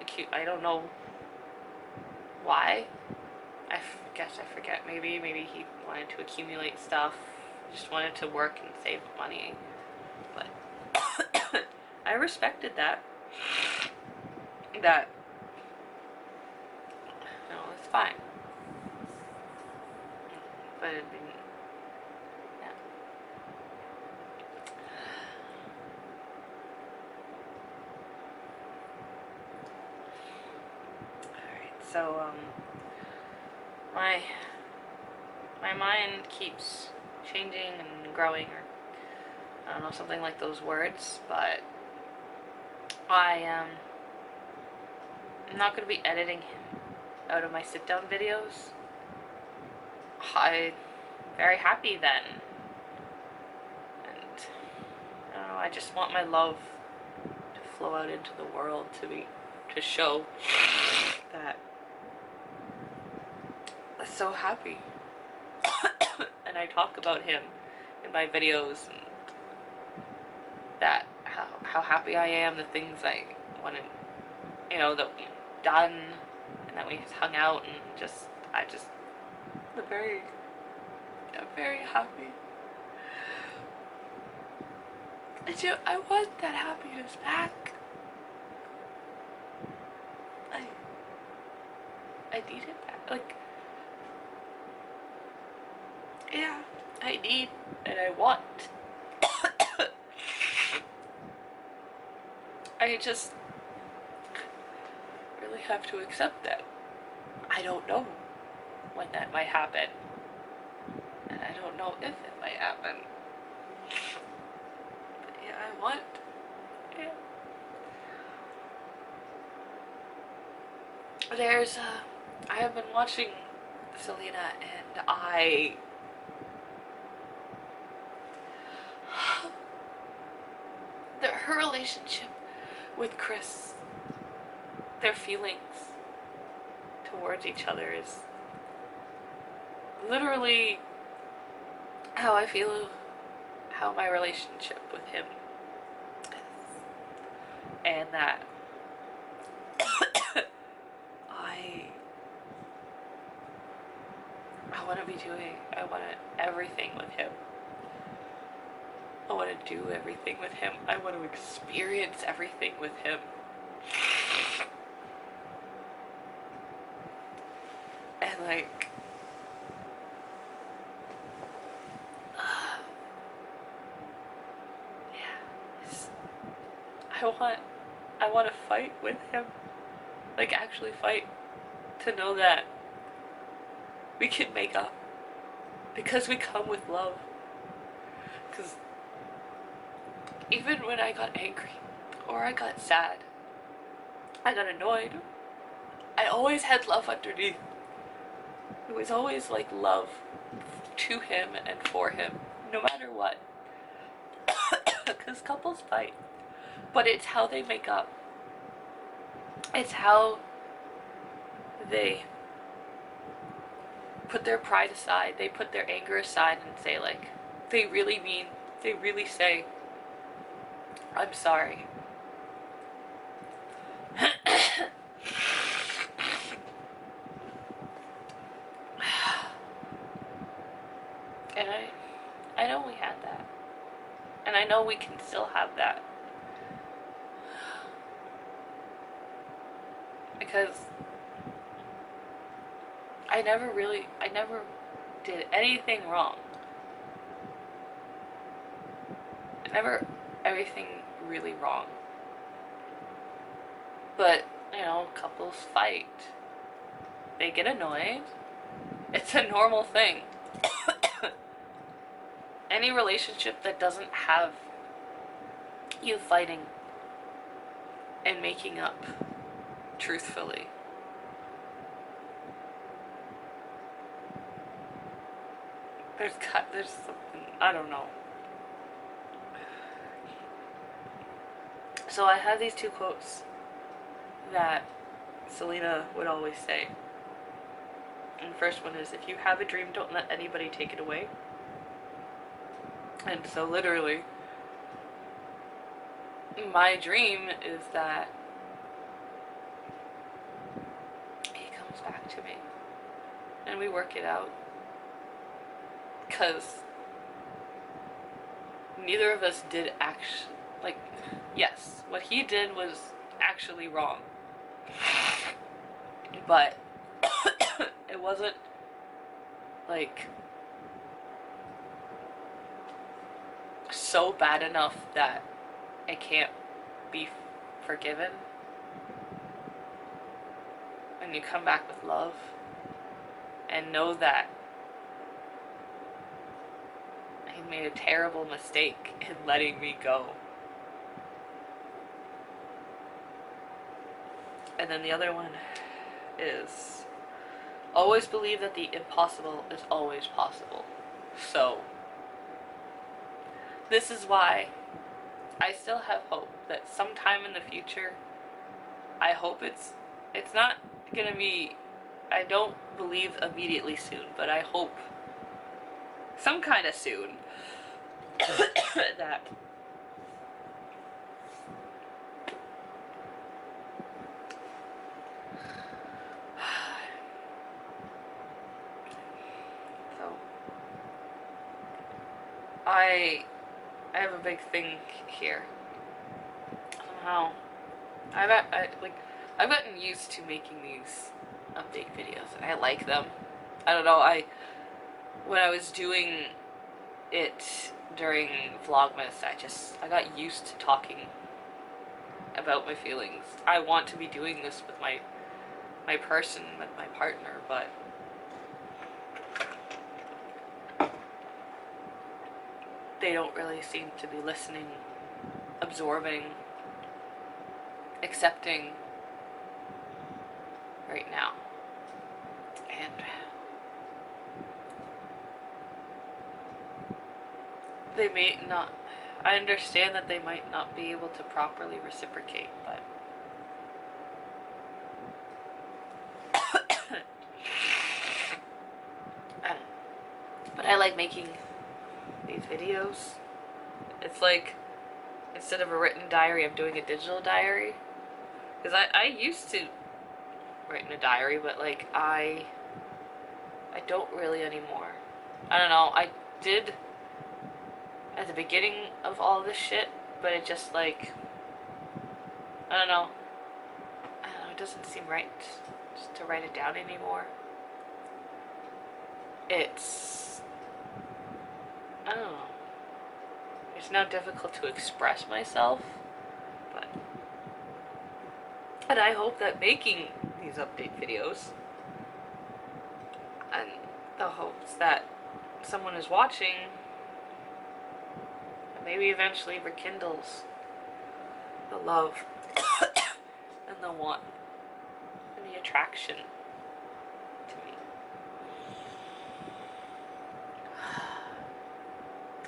to, I don't know why. I guess I forget. Maybe he wanted to accumulate stuff. Just wanted to work and save money. But I respected that. It's fine. But it'd been, yeah. Alright, so, my mind keeps changing and growing, or I don't know, something like those words, but I'm not going to be editing him out of my sit-down videos. I'm very happy then, and I don't know, I just want my love to flow out into the world, to show that I'm so happy. And I talk about him in my videos, and that how happy I am, the things I want to, that we've done, and that we just hung out, and I'm very happy. I want that happiness back. I need it back. Like, yeah, I need and I want. I just really have to accept that. I don't know when that might happen. And I don't know if it might happen. But yeah, I want. Yeah. I have been watching Selena, and her relationship with Chris, their feelings towards each other is literally how I feel, how my relationship with him is. And that I want everything with him. I want to do everything with him. I want to experience everything with him. And like, I want to fight with him. Like, actually fight to know that we can make up. Because we come with love. Because even when I got angry, or I got sad, I got annoyed, I always had love underneath. It was always like love to him and for him, no matter what. Because couples fight, but it's how they make up. It's how they put their pride aside, they put their anger aside and say, like, they really say, I'm sorry. And I know we had that. And I know we can still have that. Because I never did anything wrong. Never everything really wrong. But, couples fight. They get annoyed. It's a normal thing. Any relationship that doesn't have you fighting and making up truthfully, there's something, I don't know. So I have these two quotes that Selena would always say. And the first one is, if you have a dream, don't let anybody take it away. And so literally, my dream is that he comes back to me and we work it out. Because neither of us did yes, what he did was actually wrong. But it wasn't like so bad enough that it can't be forgiven. And you come back with love and know that he made a terrible mistake in letting me go. And then the other one is, always believe that the impossible is always possible. So, this is why I still have hope that sometime in the future, I hope it's not gonna be, I don't believe immediately soon, but I hope some kind of soon that so I have a big thing here. Somehow I've gotten used to making these update videos and I like them. I don't know, when I was doing it during Vlogmas, I got used to talking about my feelings. I want to be doing this with my person, with my partner, but they don't really seem to be listening, absorbing, accepting right now. And they may not, I understand that they might not be able to properly reciprocate, but I like making these videos. It's like, instead of a written diary, I'm doing a digital diary. Because I used to write in a diary, but like, I don't really anymore. I don't know, I did at the beginning of all this shit, but it just like, I don't know, it doesn't seem right just to write it down anymore. It's, I don't know, it's now difficult to express myself, but, and I hope that making these update videos, and the hopes that someone is watching, maybe eventually rekindles the love and the want and the attraction to me.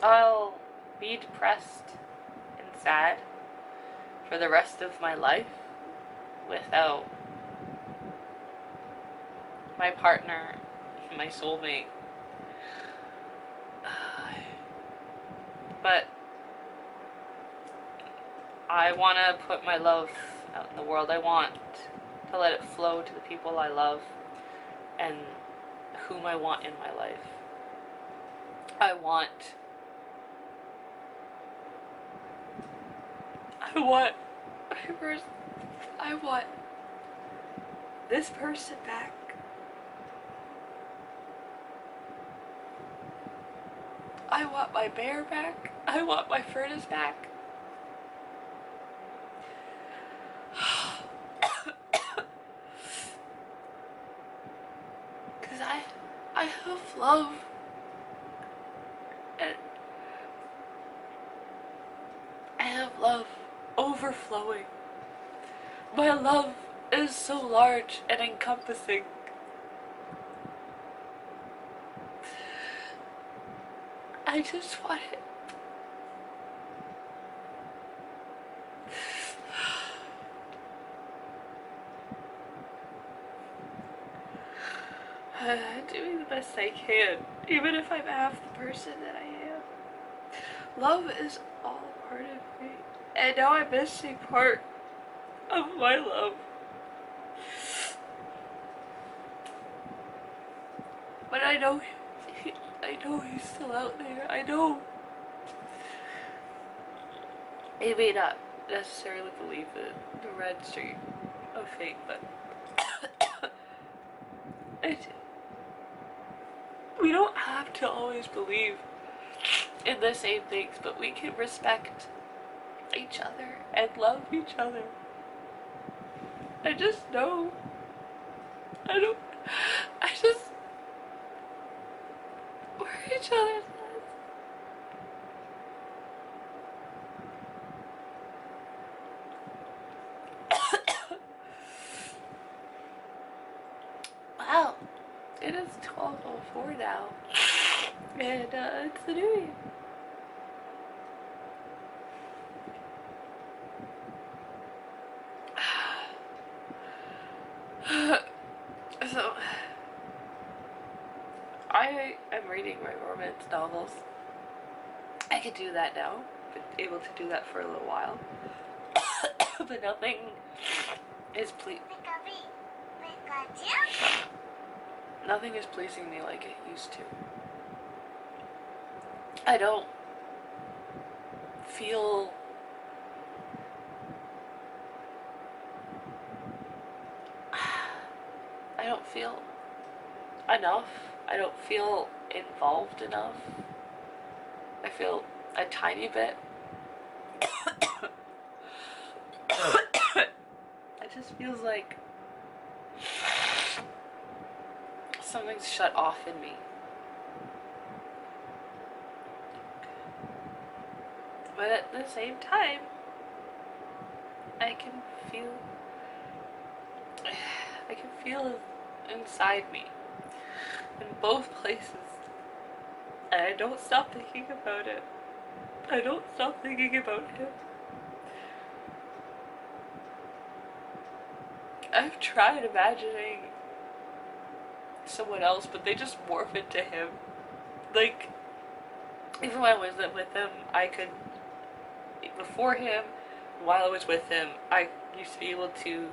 I'll be depressed and sad for the rest of my life without my partner, my soulmate. But I want to put my love out in the world. I want to let it flow to the people I love and whom I want in my life. I want this person back. I want my bear back. I want my furnace back. Because I have love. And I have love overflowing. My love is so large and encompassing. I just want it. I'm doing the best I can, even if I'm half the person that I am. Love is all part of me, and now I'm missing part of my love. But I know he's still out there. I know. He may not necessarily believe in the red streak of fate, but we don't have to always believe in the same things, but we can respect each other and love each other. I just know. We're each other's lives. Wow, it is 12:04 now, and it's the new year. romance novels. I could do that now. Been able to do that for a little while. But nothing is nothing is pleasing me like it used to. I don't feel enough. I don't feel involved enough. I feel a tiny bit. It just feels like something's shut off in me. But at the same time, I can feel inside me in both places, and I don't stop thinking about it. I don't stop thinking about him. I've tried imagining someone else, but they just morph into him. Like, even when I was with him, I could, before him, while I was with him, I used to be able to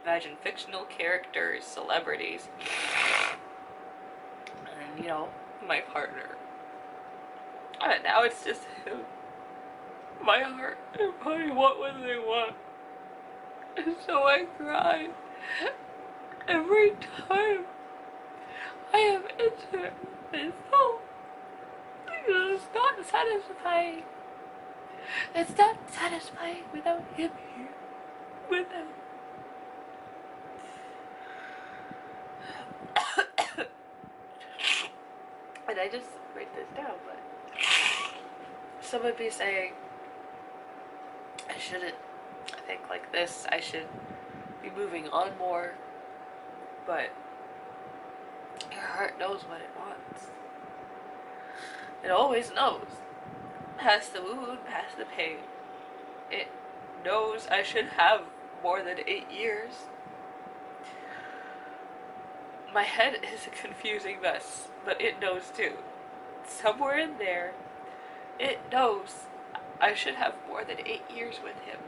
imagine fictional characters, celebrities, and, you know, my partner. And now it's just him. My heart and body want what they want. And so I cry every time I am intimate with myself. Because it's not satisfying. It's not satisfying without him here. Without. And I just write this down, but some would be saying I shouldn't think like this. I should be moving on more. But your heart knows what it wants. It always knows. Past the wound, past the pain. It knows I should have more than 8 years. My head is a confusing mess, but it knows too. Somewhere in there, it knows I should have more than 8 years with him.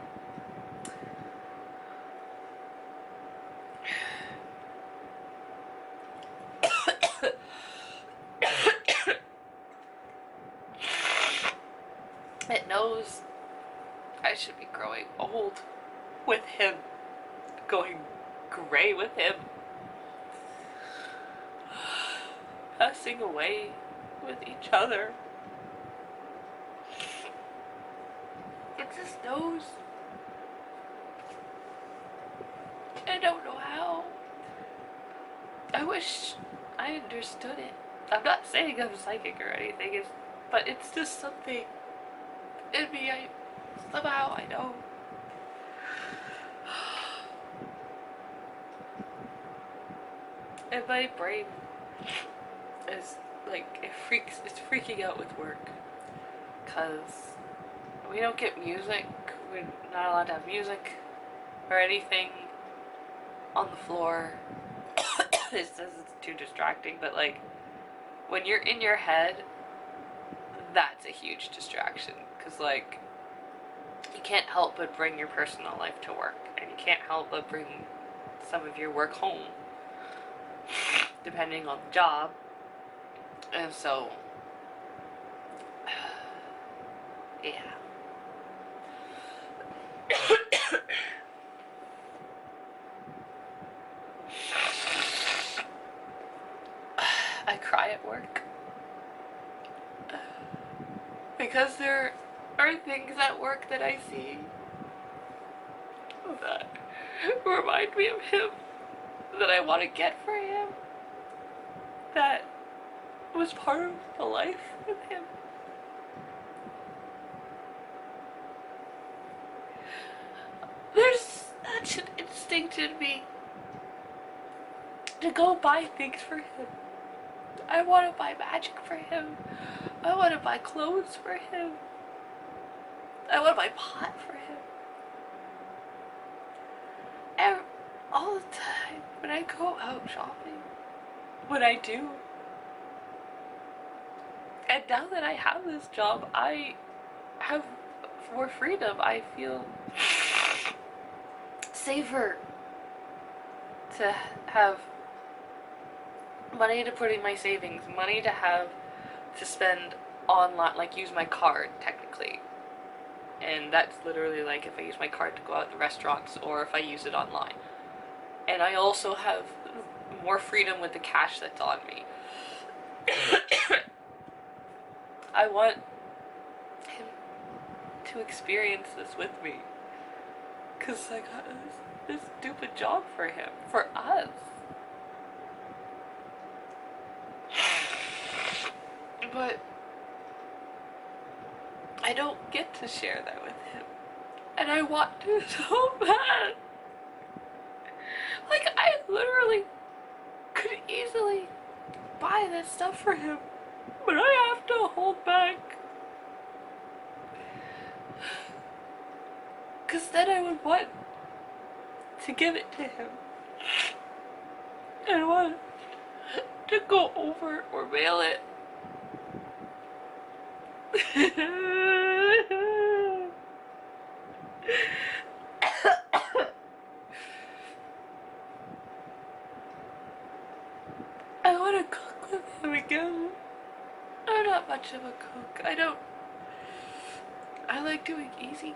It knows I should be growing old with him, going gray with him, passing away with each other. It just knows. I don't know how. I wish I understood it. I'm not saying I'm psychic or anything, but it's just something in me. Somehow I know. And my brain is like, it's freaking out with work. Cause we don't get music, we're not allowed to have music or anything on the floor. It's too distracting, but like, when you're in your head, that's a huge distraction. Cause like, you can't help but bring your personal life to work, and you can't help but bring some of your work home, depending on the job. And so, yeah. I cry at work because there are things at work that I see that remind me of him, that I want to get for him, that was part of the life with him. There's such an instinct in me to go buy things for him. I want to buy magic for him. I want to buy clothes for him. I want to buy pot for him. All the time when I go out shopping, when I do, now that I have this job, I have more freedom. I feel safer to have money to put in my savings, money to have to spend online, like use my card technically. And that's literally like if I use my card to go out to restaurants or if I use it online. And I also have more freedom with the cash that's on me. I want him to experience this with me. Because I got this stupid job for him, for us. But I don't get to share that with him. And I want to so bad. Like, I literally could easily buy this stuff for him, but I have to hold back. Because then I would want to give it to him. I want to go over or mail it. I want to cook with him again. I'm not much of a cook. I like doing easy,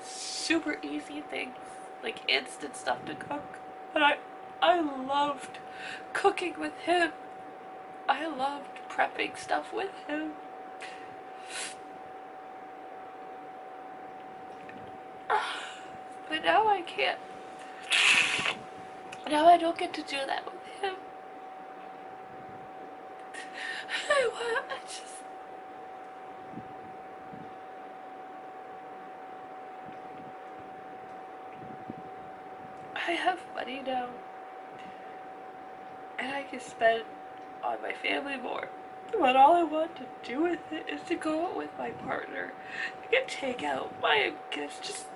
super easy things, like instant stuff to cook. But I loved cooking with him. I loved prepping stuff with him. But now I can't. Now I don't get to do that with him. I have money now. And I can spend on my family more. But all I want to do with it is to go out with my partner. I can take out my gifts, just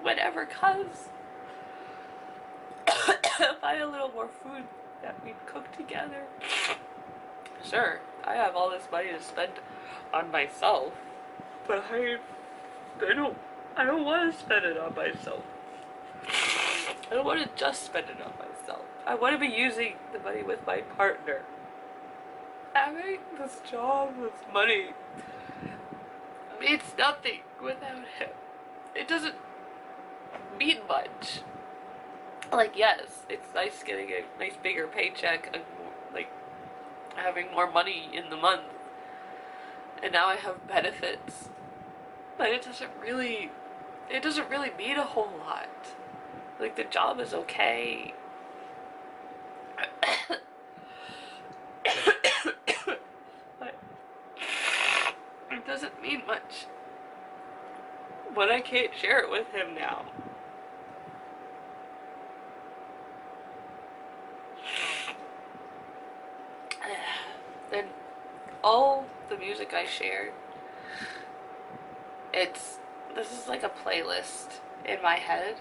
whatever comes. Buy a little more food that we cook together. Sure, I have all this money to spend on myself, but I don't want to spend it on myself. I don't want to just spend it on myself. I want to be using the money with my partner. Having this job, this money, means nothing without him. It doesn't mean much. Like, yes, it's nice getting a nice bigger paycheck and like having more money in the month. And now I have benefits. But it doesn't really mean a whole lot. Like, the job is okay. But it doesn't mean much. But I can't share it with him now. Then all the music I shared, this is like a playlist in my head,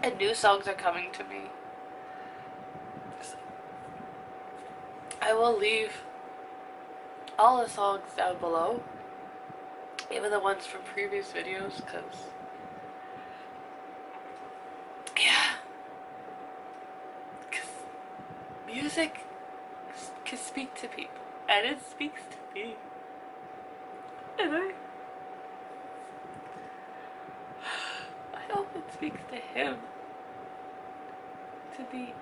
and new songs are coming to me. So I will leave all the songs down below, even the ones from previous videos, because yeah, because music can speak to people, and it speaks to me, and I hope it speaks to him, to me.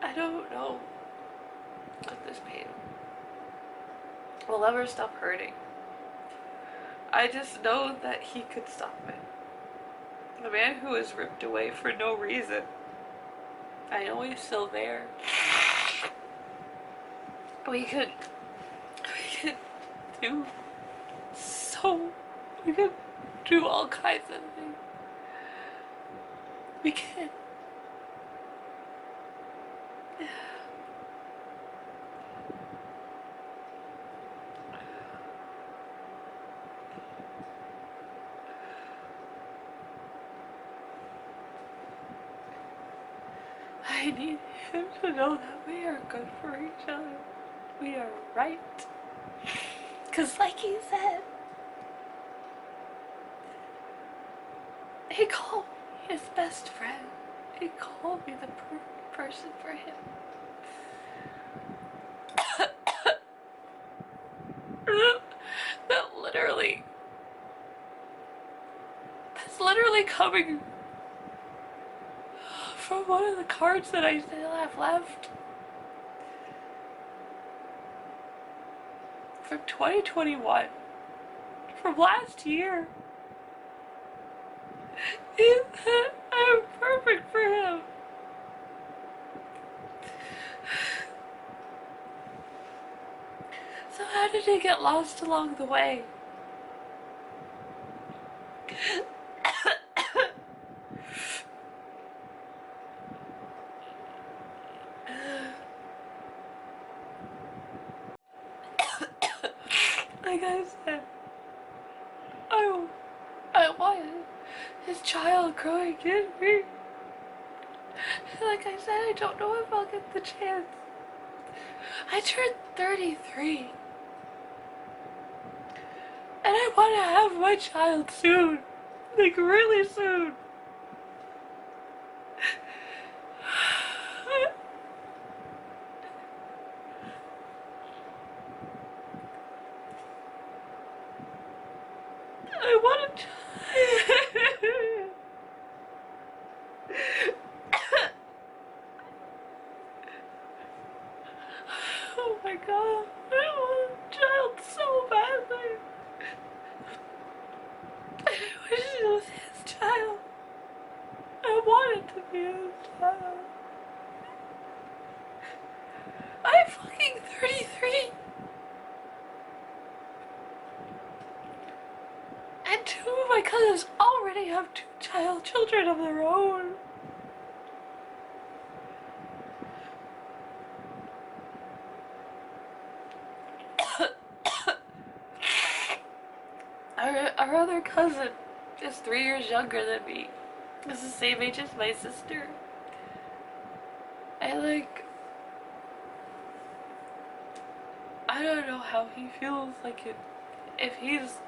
I don't know if this pain will ever stop hurting. I just know that he could stop it. The man who was ripped away for no reason. I know he's still there. We could do we could do all kinds of things. We can. I need him to know that we are good for each other. We are right. Cause like he said, he called me his best friend. He called me the perfect person for him. That's literally coming from one of the cards that I still have left. From 2021. From last year. I'm perfect for him. So how did he get lost along the way? Like I said, I wanted his child growing in me. Like I said, I don't know if I'll get the chance. I turned 33. And I want to have my child soon. Like really soon. I want to. Oh my god. I want a child so badly. I wish it was his child. I want it to be his child. I'm fucking 33. And two of my cousins already have two children of their own. Our other cousin is 3 years younger than me. Is the same age as my sister. I don't know how he feels like it, if he's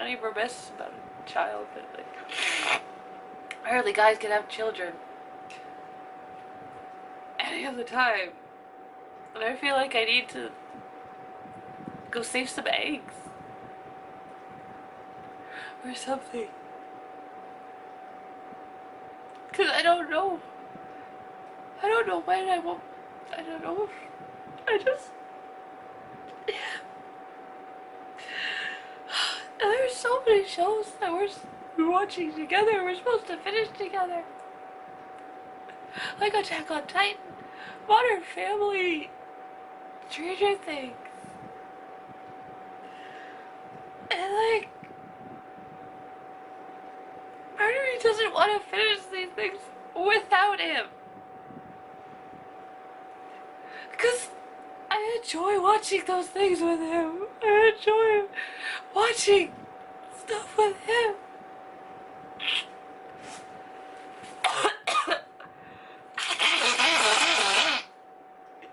any remiss about a child, but like, apparently guys can have children any of the time. And I feel like I need to go save some eggs. Or something. Cause I don't know. I don't know when I won't. I don't know. I just. Yeah. And there's so many shows that we're watching together. We're supposed to finish together. Like Attack on Titan, Modern Family, Stranger Things. And like, part of me doesn't want to finish these things without him. Because I enjoy watching those things with him. I enjoy watching stuff with him.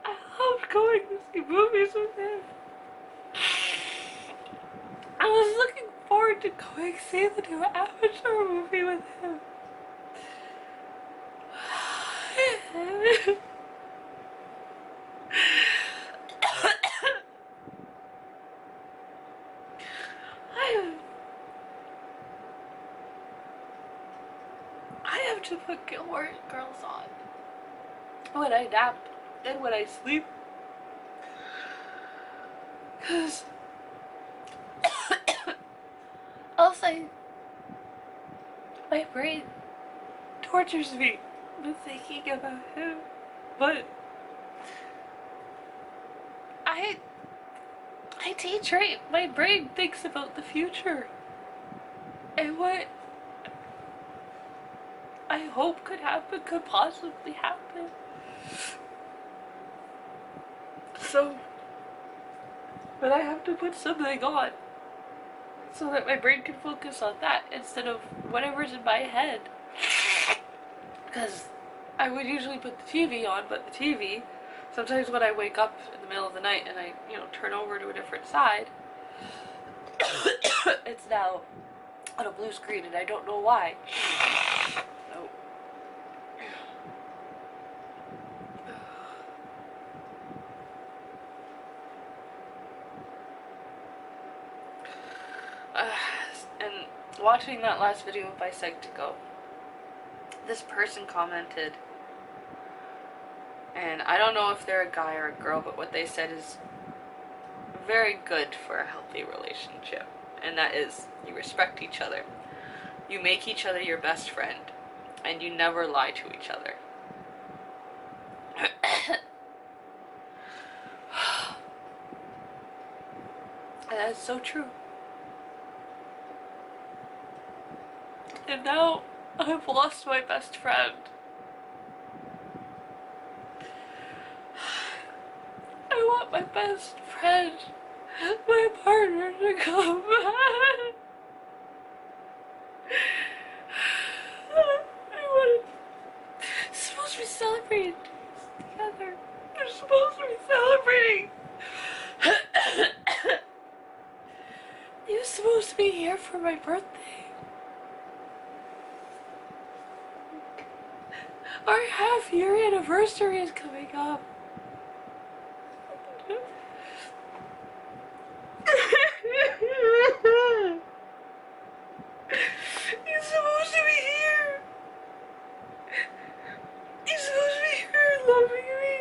I loved going to see movies with him. I was looking forward to going to see the new Avatar movie with him. I have to put Gilmore Girls on when I nap and when I sleep. Cause else my brain tortures me with thinking about him. But I teach, right? My brain thinks about the future. And what I I hope could happen, could possibly happen. So, but I have to put something on so that my brain can focus on that instead of whatever's in my head. Because I would usually put the TV on, but the TV, sometimes when I wake up in the middle of the night and I, turn over to a different side, it's now on a blue screen and I don't know why. So, and watching that last video by Psych2Go, this person commented, and I don't know if they're a guy or a girl, but what they said is very good for a healthy relationship, and that is, you respect each other, you make each other your best friend, and you never lie to each other. And that's so true. And now I've lost my best friend. I want my best friend, my partner, to come back. It's supposed to be celebrating together. They're supposed to be celebrating. He was supposed to be here for my birthday. Our half-year anniversary is coming up. He's supposed to be here. He's supposed to be here loving me.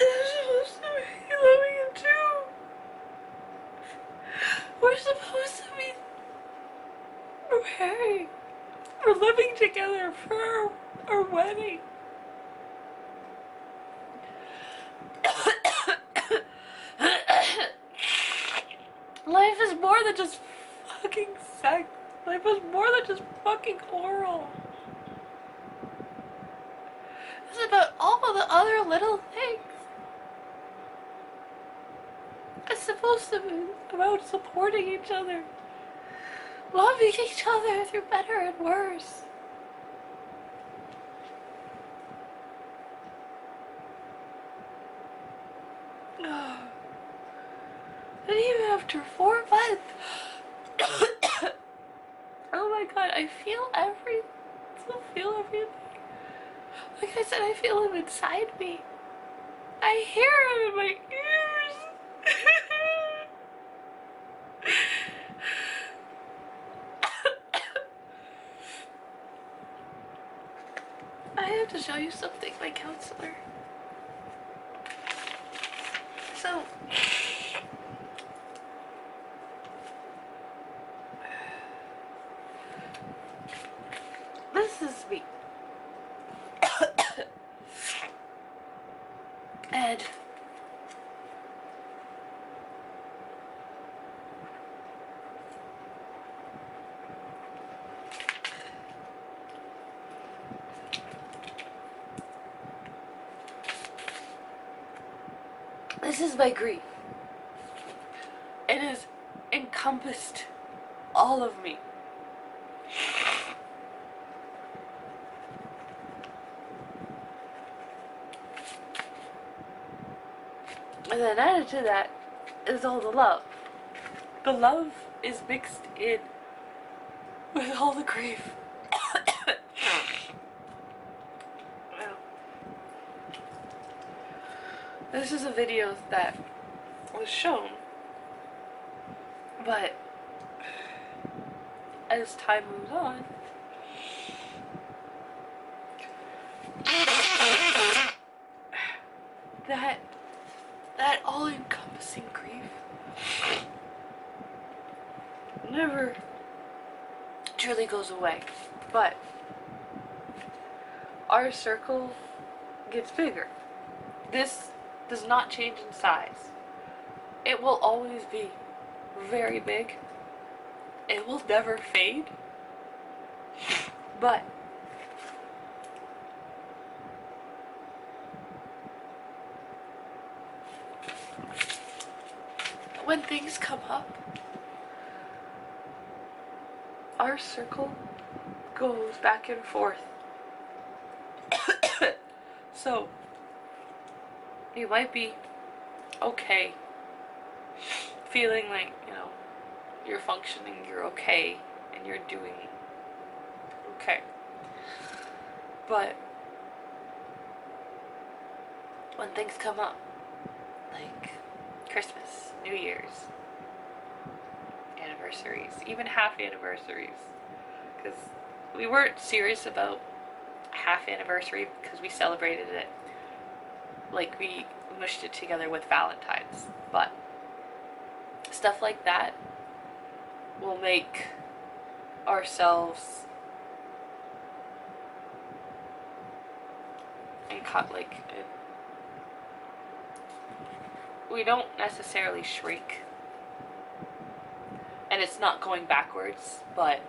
I'm supposed to be loving him too. We're supposed to be preparing. We're living together for our wedding. Life is more than just fucking sex. Life is more than just fucking oral. It's about all of the other little things. It's supposed to be about supporting each other, loving each other through better and worse. And even after 4 months, oh my god, I still feel everything. Like I said, I feel him inside me. I hear him in my ears. I have to show you something, my counselor. So, this is me. And this is my grief. It has encompassed all of me. And then added to that is all the love. The love is mixed in with all the grief. Well, this is a video that was shown, but as time moves on, that all-encompassing grief never truly goes away, but our circle gets bigger. This does not change in size. It will always be very big, It will never fade. But when things come up, our circle goes back and forth. So you might be okay, feeling like, you're functioning, you're okay, and you're doing okay. But when things come up, like Christmas, New Year's, anniversaries, even half anniversaries, because we weren't serious about half anniversary because we celebrated it, like we mushed it together with Valentine's, but stuff like that will make ourselves and cut we don't necessarily shrink, and it's not going backwards, but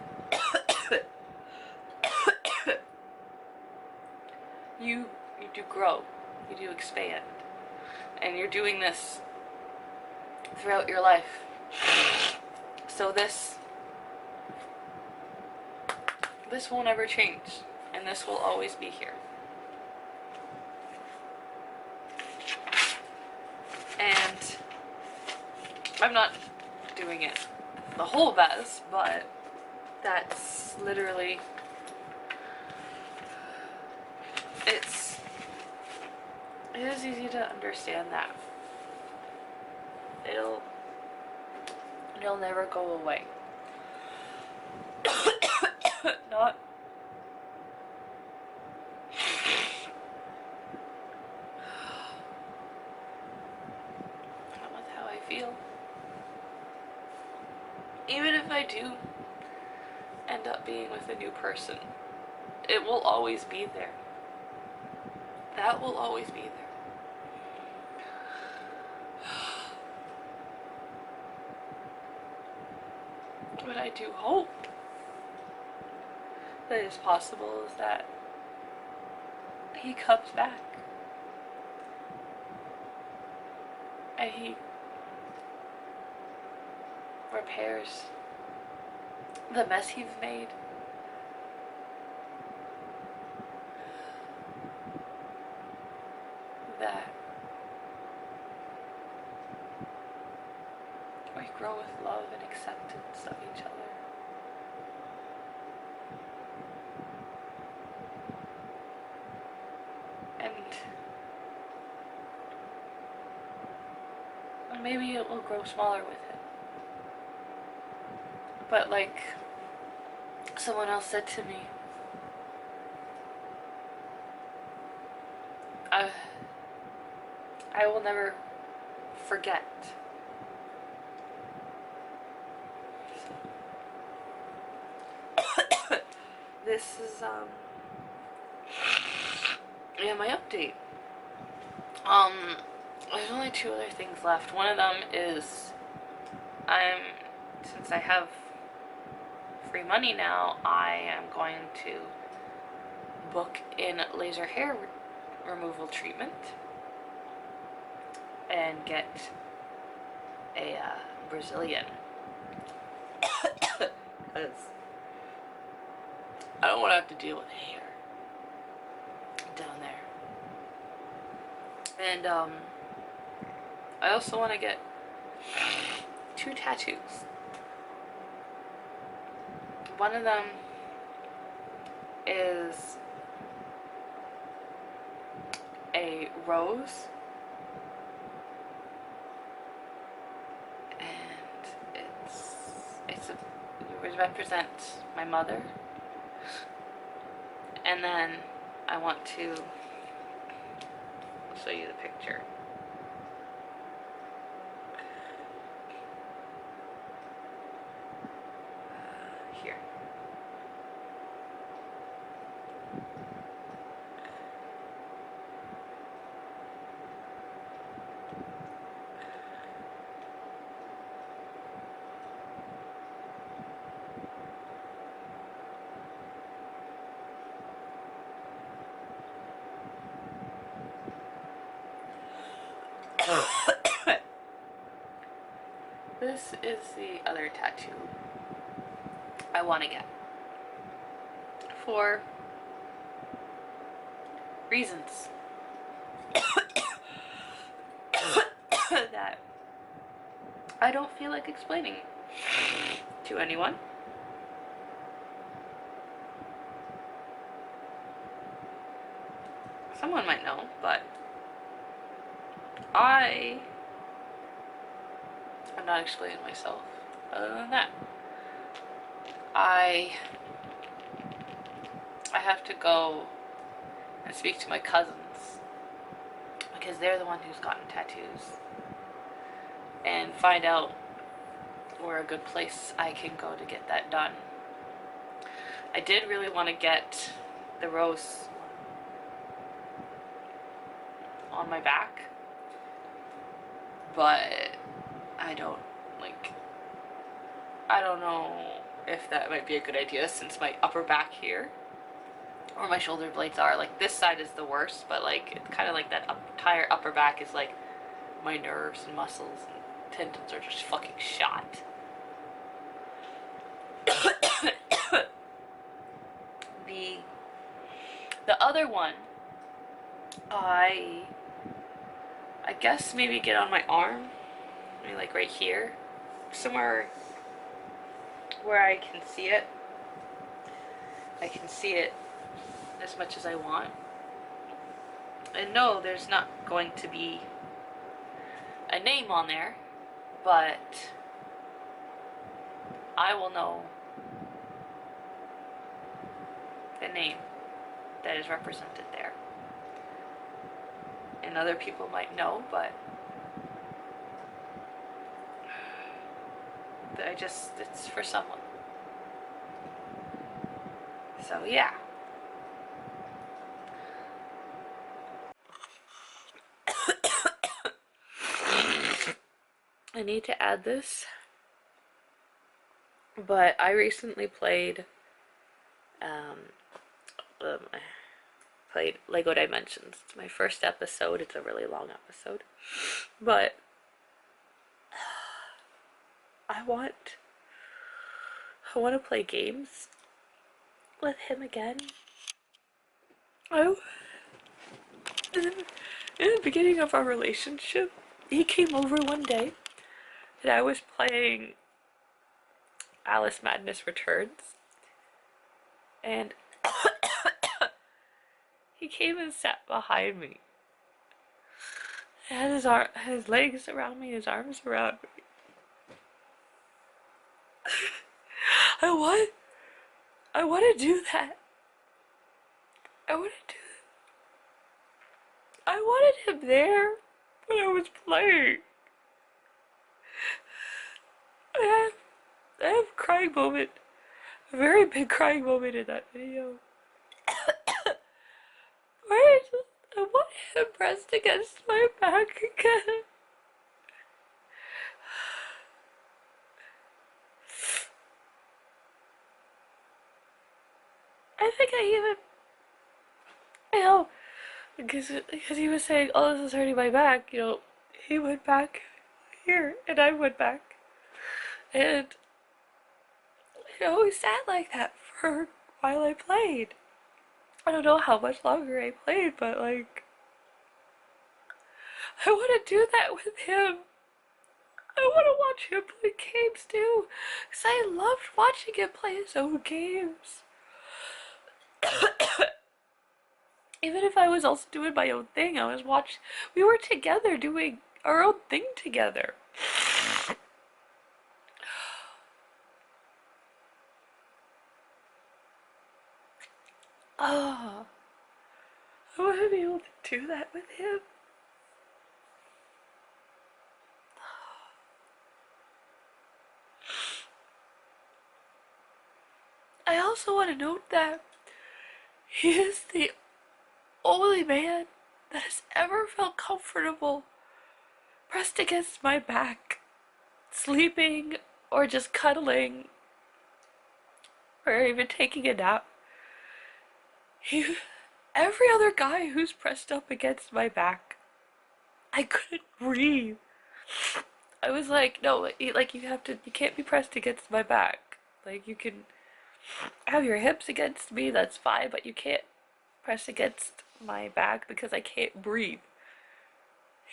you do grow, you do expand, and you're doing this throughout your life. So this won't ever change, and this will always be here. And I'm not doing it the whole best, but that's literally, it is easy to understand that it'll never go away. Not with how I feel. Even if I do end up being with a new person, it will always be there. That will always be there. What I do hope that is possible is that he comes back and he repairs the mess he's made. That we grow with love and acceptance of each other. And maybe it will grow smaller with it. But like someone else said to me, I will never forget. This is my update. There's only 2 other things left. One of them is since I have free money now, I am going to book in laser hair removal treatment and get a Brazilian, because I don't want to have to deal with hair down there. And I also want to get 2 tattoos. One of them is a rose, and it represents my mother. And then I want to show you the picture. Here. This is the other tattoo I want to get for reasons that I don't feel like explaining to anyone. Someone might know, but I'm not explaining myself. Other than that, I have to go and speak to my cousins because they're the one who's gotten tattoos, and find out where a good place I can go to get that done. I did really want to get the rose on my back, but I don't know if that might be a good idea since my upper back here, where my shoulder blades are, like this side is the worst, but like it's kind of like that entire upper back is like my nerves and muscles and tendons are just fucking shot. The other one, I guess maybe get on my arm, maybe like right here, somewhere where I can see it. I can see it as much as I want. And no, there's not going to be a name on there, but I will know the name that is represented there. And other people might know, but it's for someone. So yeah. I need to add this, but I recently played Lego Dimensions. It's my first episode. It's a really long episode, but I want to play games with him again. In the beginning of our relationship, he came over one day and I was playing Alice Madness Returns, and he came and sat behind me. He had his legs around me, his arms around me. I want to do that. I want to do that. I wanted him there when I was playing. I have a crying moment, a very big crying moment in that video. Where I want him pressed against my back again. I think because he was saying, oh, this is hurting my back, he went back here, and I went back. And he always sat like that for while I played. I don't know how much longer I played, but like, I want to do that with him. I want to watch him play games too, because I loved watching him play his own games. Even if I was also doing my own thing, we were together doing our own thing together. Oh, I want to be able to do that with him. I also want to note that he is the only man that has ever felt comfortable pressed against my back, sleeping or just cuddling or even taking a nap. Every other guy who's pressed up against my back, I couldn't breathe. I was like, no, like you can't be pressed against my back. Like you can have your hips against me, that's fine, but you can't press against my back because I can't breathe.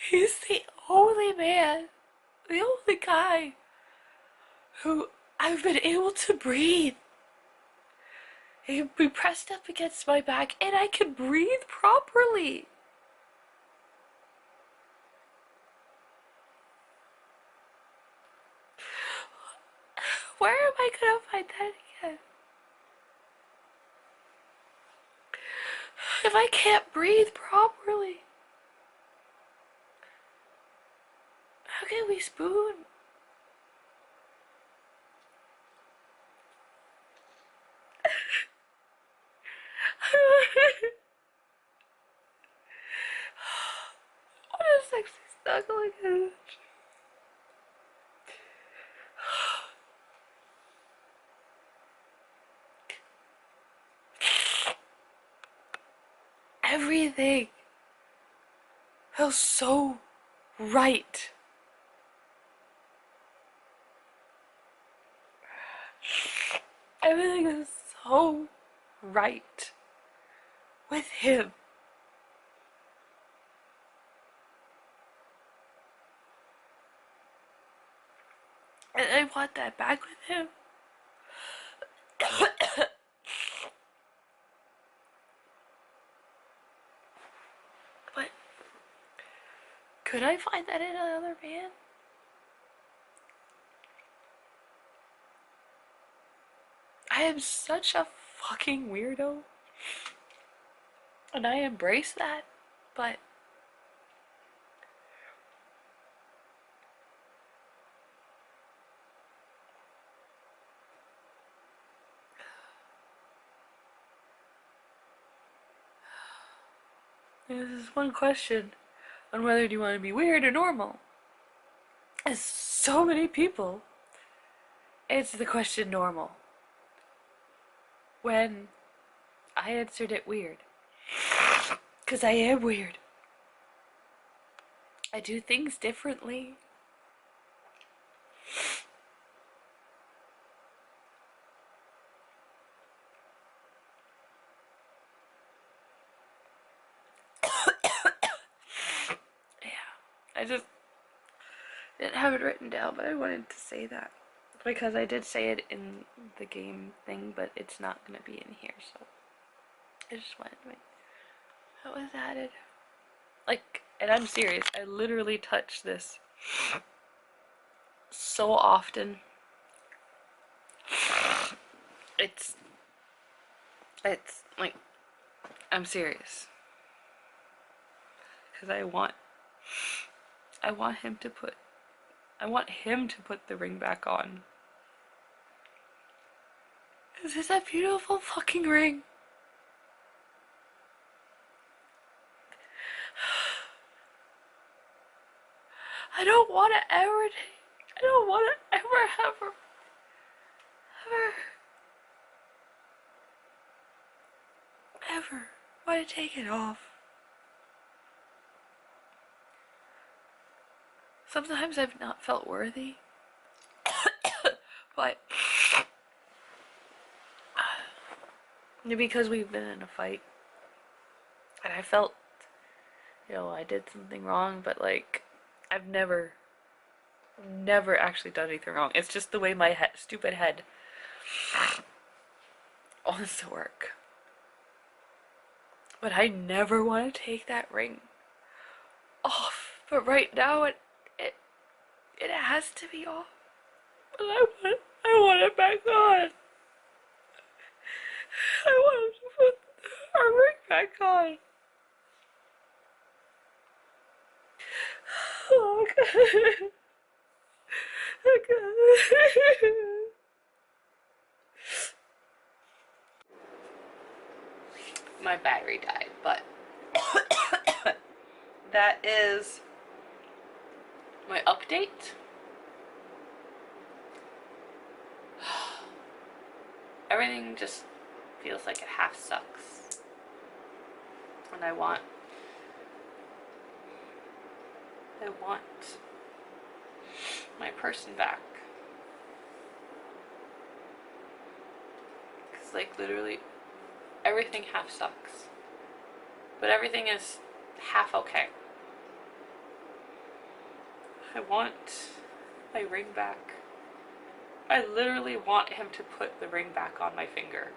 He's the only man, the only guy who I've been able to breathe. He can be pressed up against my back and I can breathe properly. Where am I gonna find that again? If I can't breathe properly, how can we spoon? What a sexy snuggling is. Everything feels so right. Everything is so right with him. And I want that back with him. But could I find that in another man? I am such a fucking weirdo. And I embrace that. But this is one question on whether do you want to be weird or normal. As so many people, it's the question normal. When I answered it weird. Because I am weird. I do things differently. Yeah, I just didn't have it written down, but I wanted to say that. Because I did say it in the game thing, but it's not going to be in here, so I just wanted to make that was added. Like, and I'm serious, I literally touch this so often. It's like, I'm serious. Because I want him to put, I want him to put the ring back on. This is a beautiful fucking ring. I don't want to ever, I don't want to ever want to take it off. Sometimes I've not felt worthy, but because we've been in a fight, and I felt, I did something wrong, but like, I've never actually done anything wrong. It's just the way my stupid head wants to work. But I never want to take that ring off. But right now, it has to be off. But I want it back on. I want to put our ring back on. Oh God. Oh God. My battery died, but that is my update. Everything just feels like it half sucks. And I want I want my person back. Because, like, literally everything half sucks. But everything is half okay. I want my ring back. I literally want him to put the ring back on my finger.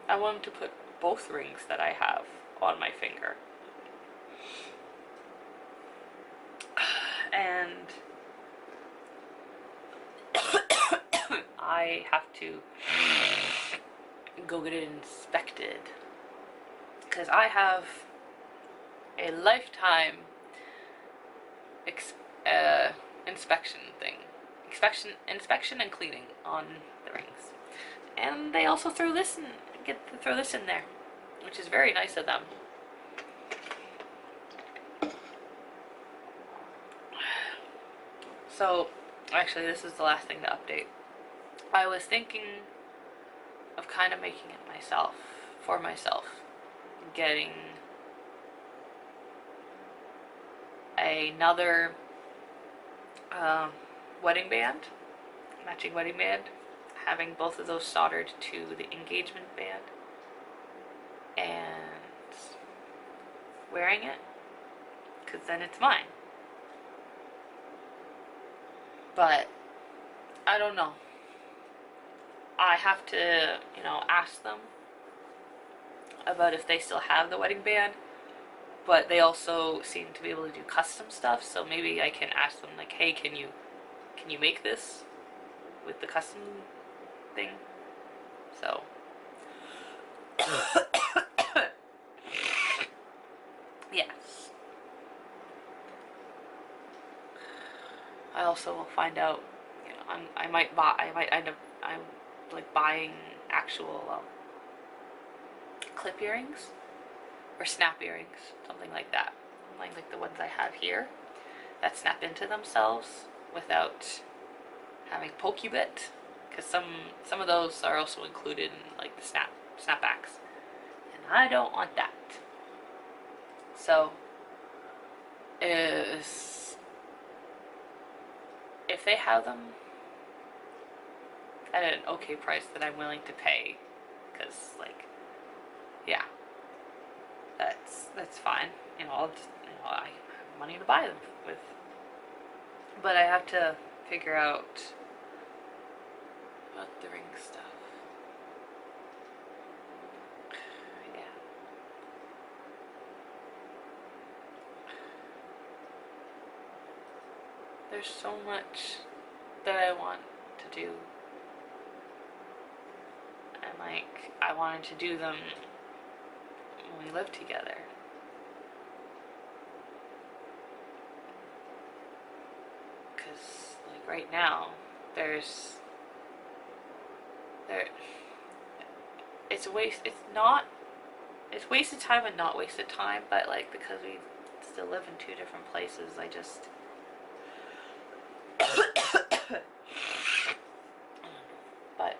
I want him to put both rings that I have on my finger. And I have to go get it inspected. Because I have a lifetime inspection thing. Inspection and cleaning on the rings. And they also throw this in there, which is very nice of them. So, actually, this is the last thing to update. I was thinking of kind of making it for myself, getting another wedding band, matching wedding band, having both of those soldered to the engagement band, and wearing it, because then it's mine. But I don't know. I have to, ask them about if they still have the wedding band, but they also seem to be able to do custom stuff, so maybe I can ask them, like, hey, can you make this with the custom thing? So yes. I also will find out, I might end up, I'm like buying actual clip earrings or snap earrings, something like that, like the ones I have here that snap into themselves without having pokey bit, because some of those are also included in like the snapbacks, and I don't want that. So if they have them at an okay price that I'm willing to pay, because, like, yeah, that's fine. I'll just, I have money to buy them with. But I have to figure out about the ring stuff. Yeah. There's so much that I want to do. And, like, I wanted to do them when we lived together. Because, like, right now, it's a waste. It's wasted time and not wasted time, but, like, because we still live in two different places, I just but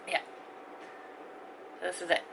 yeah, so this is it.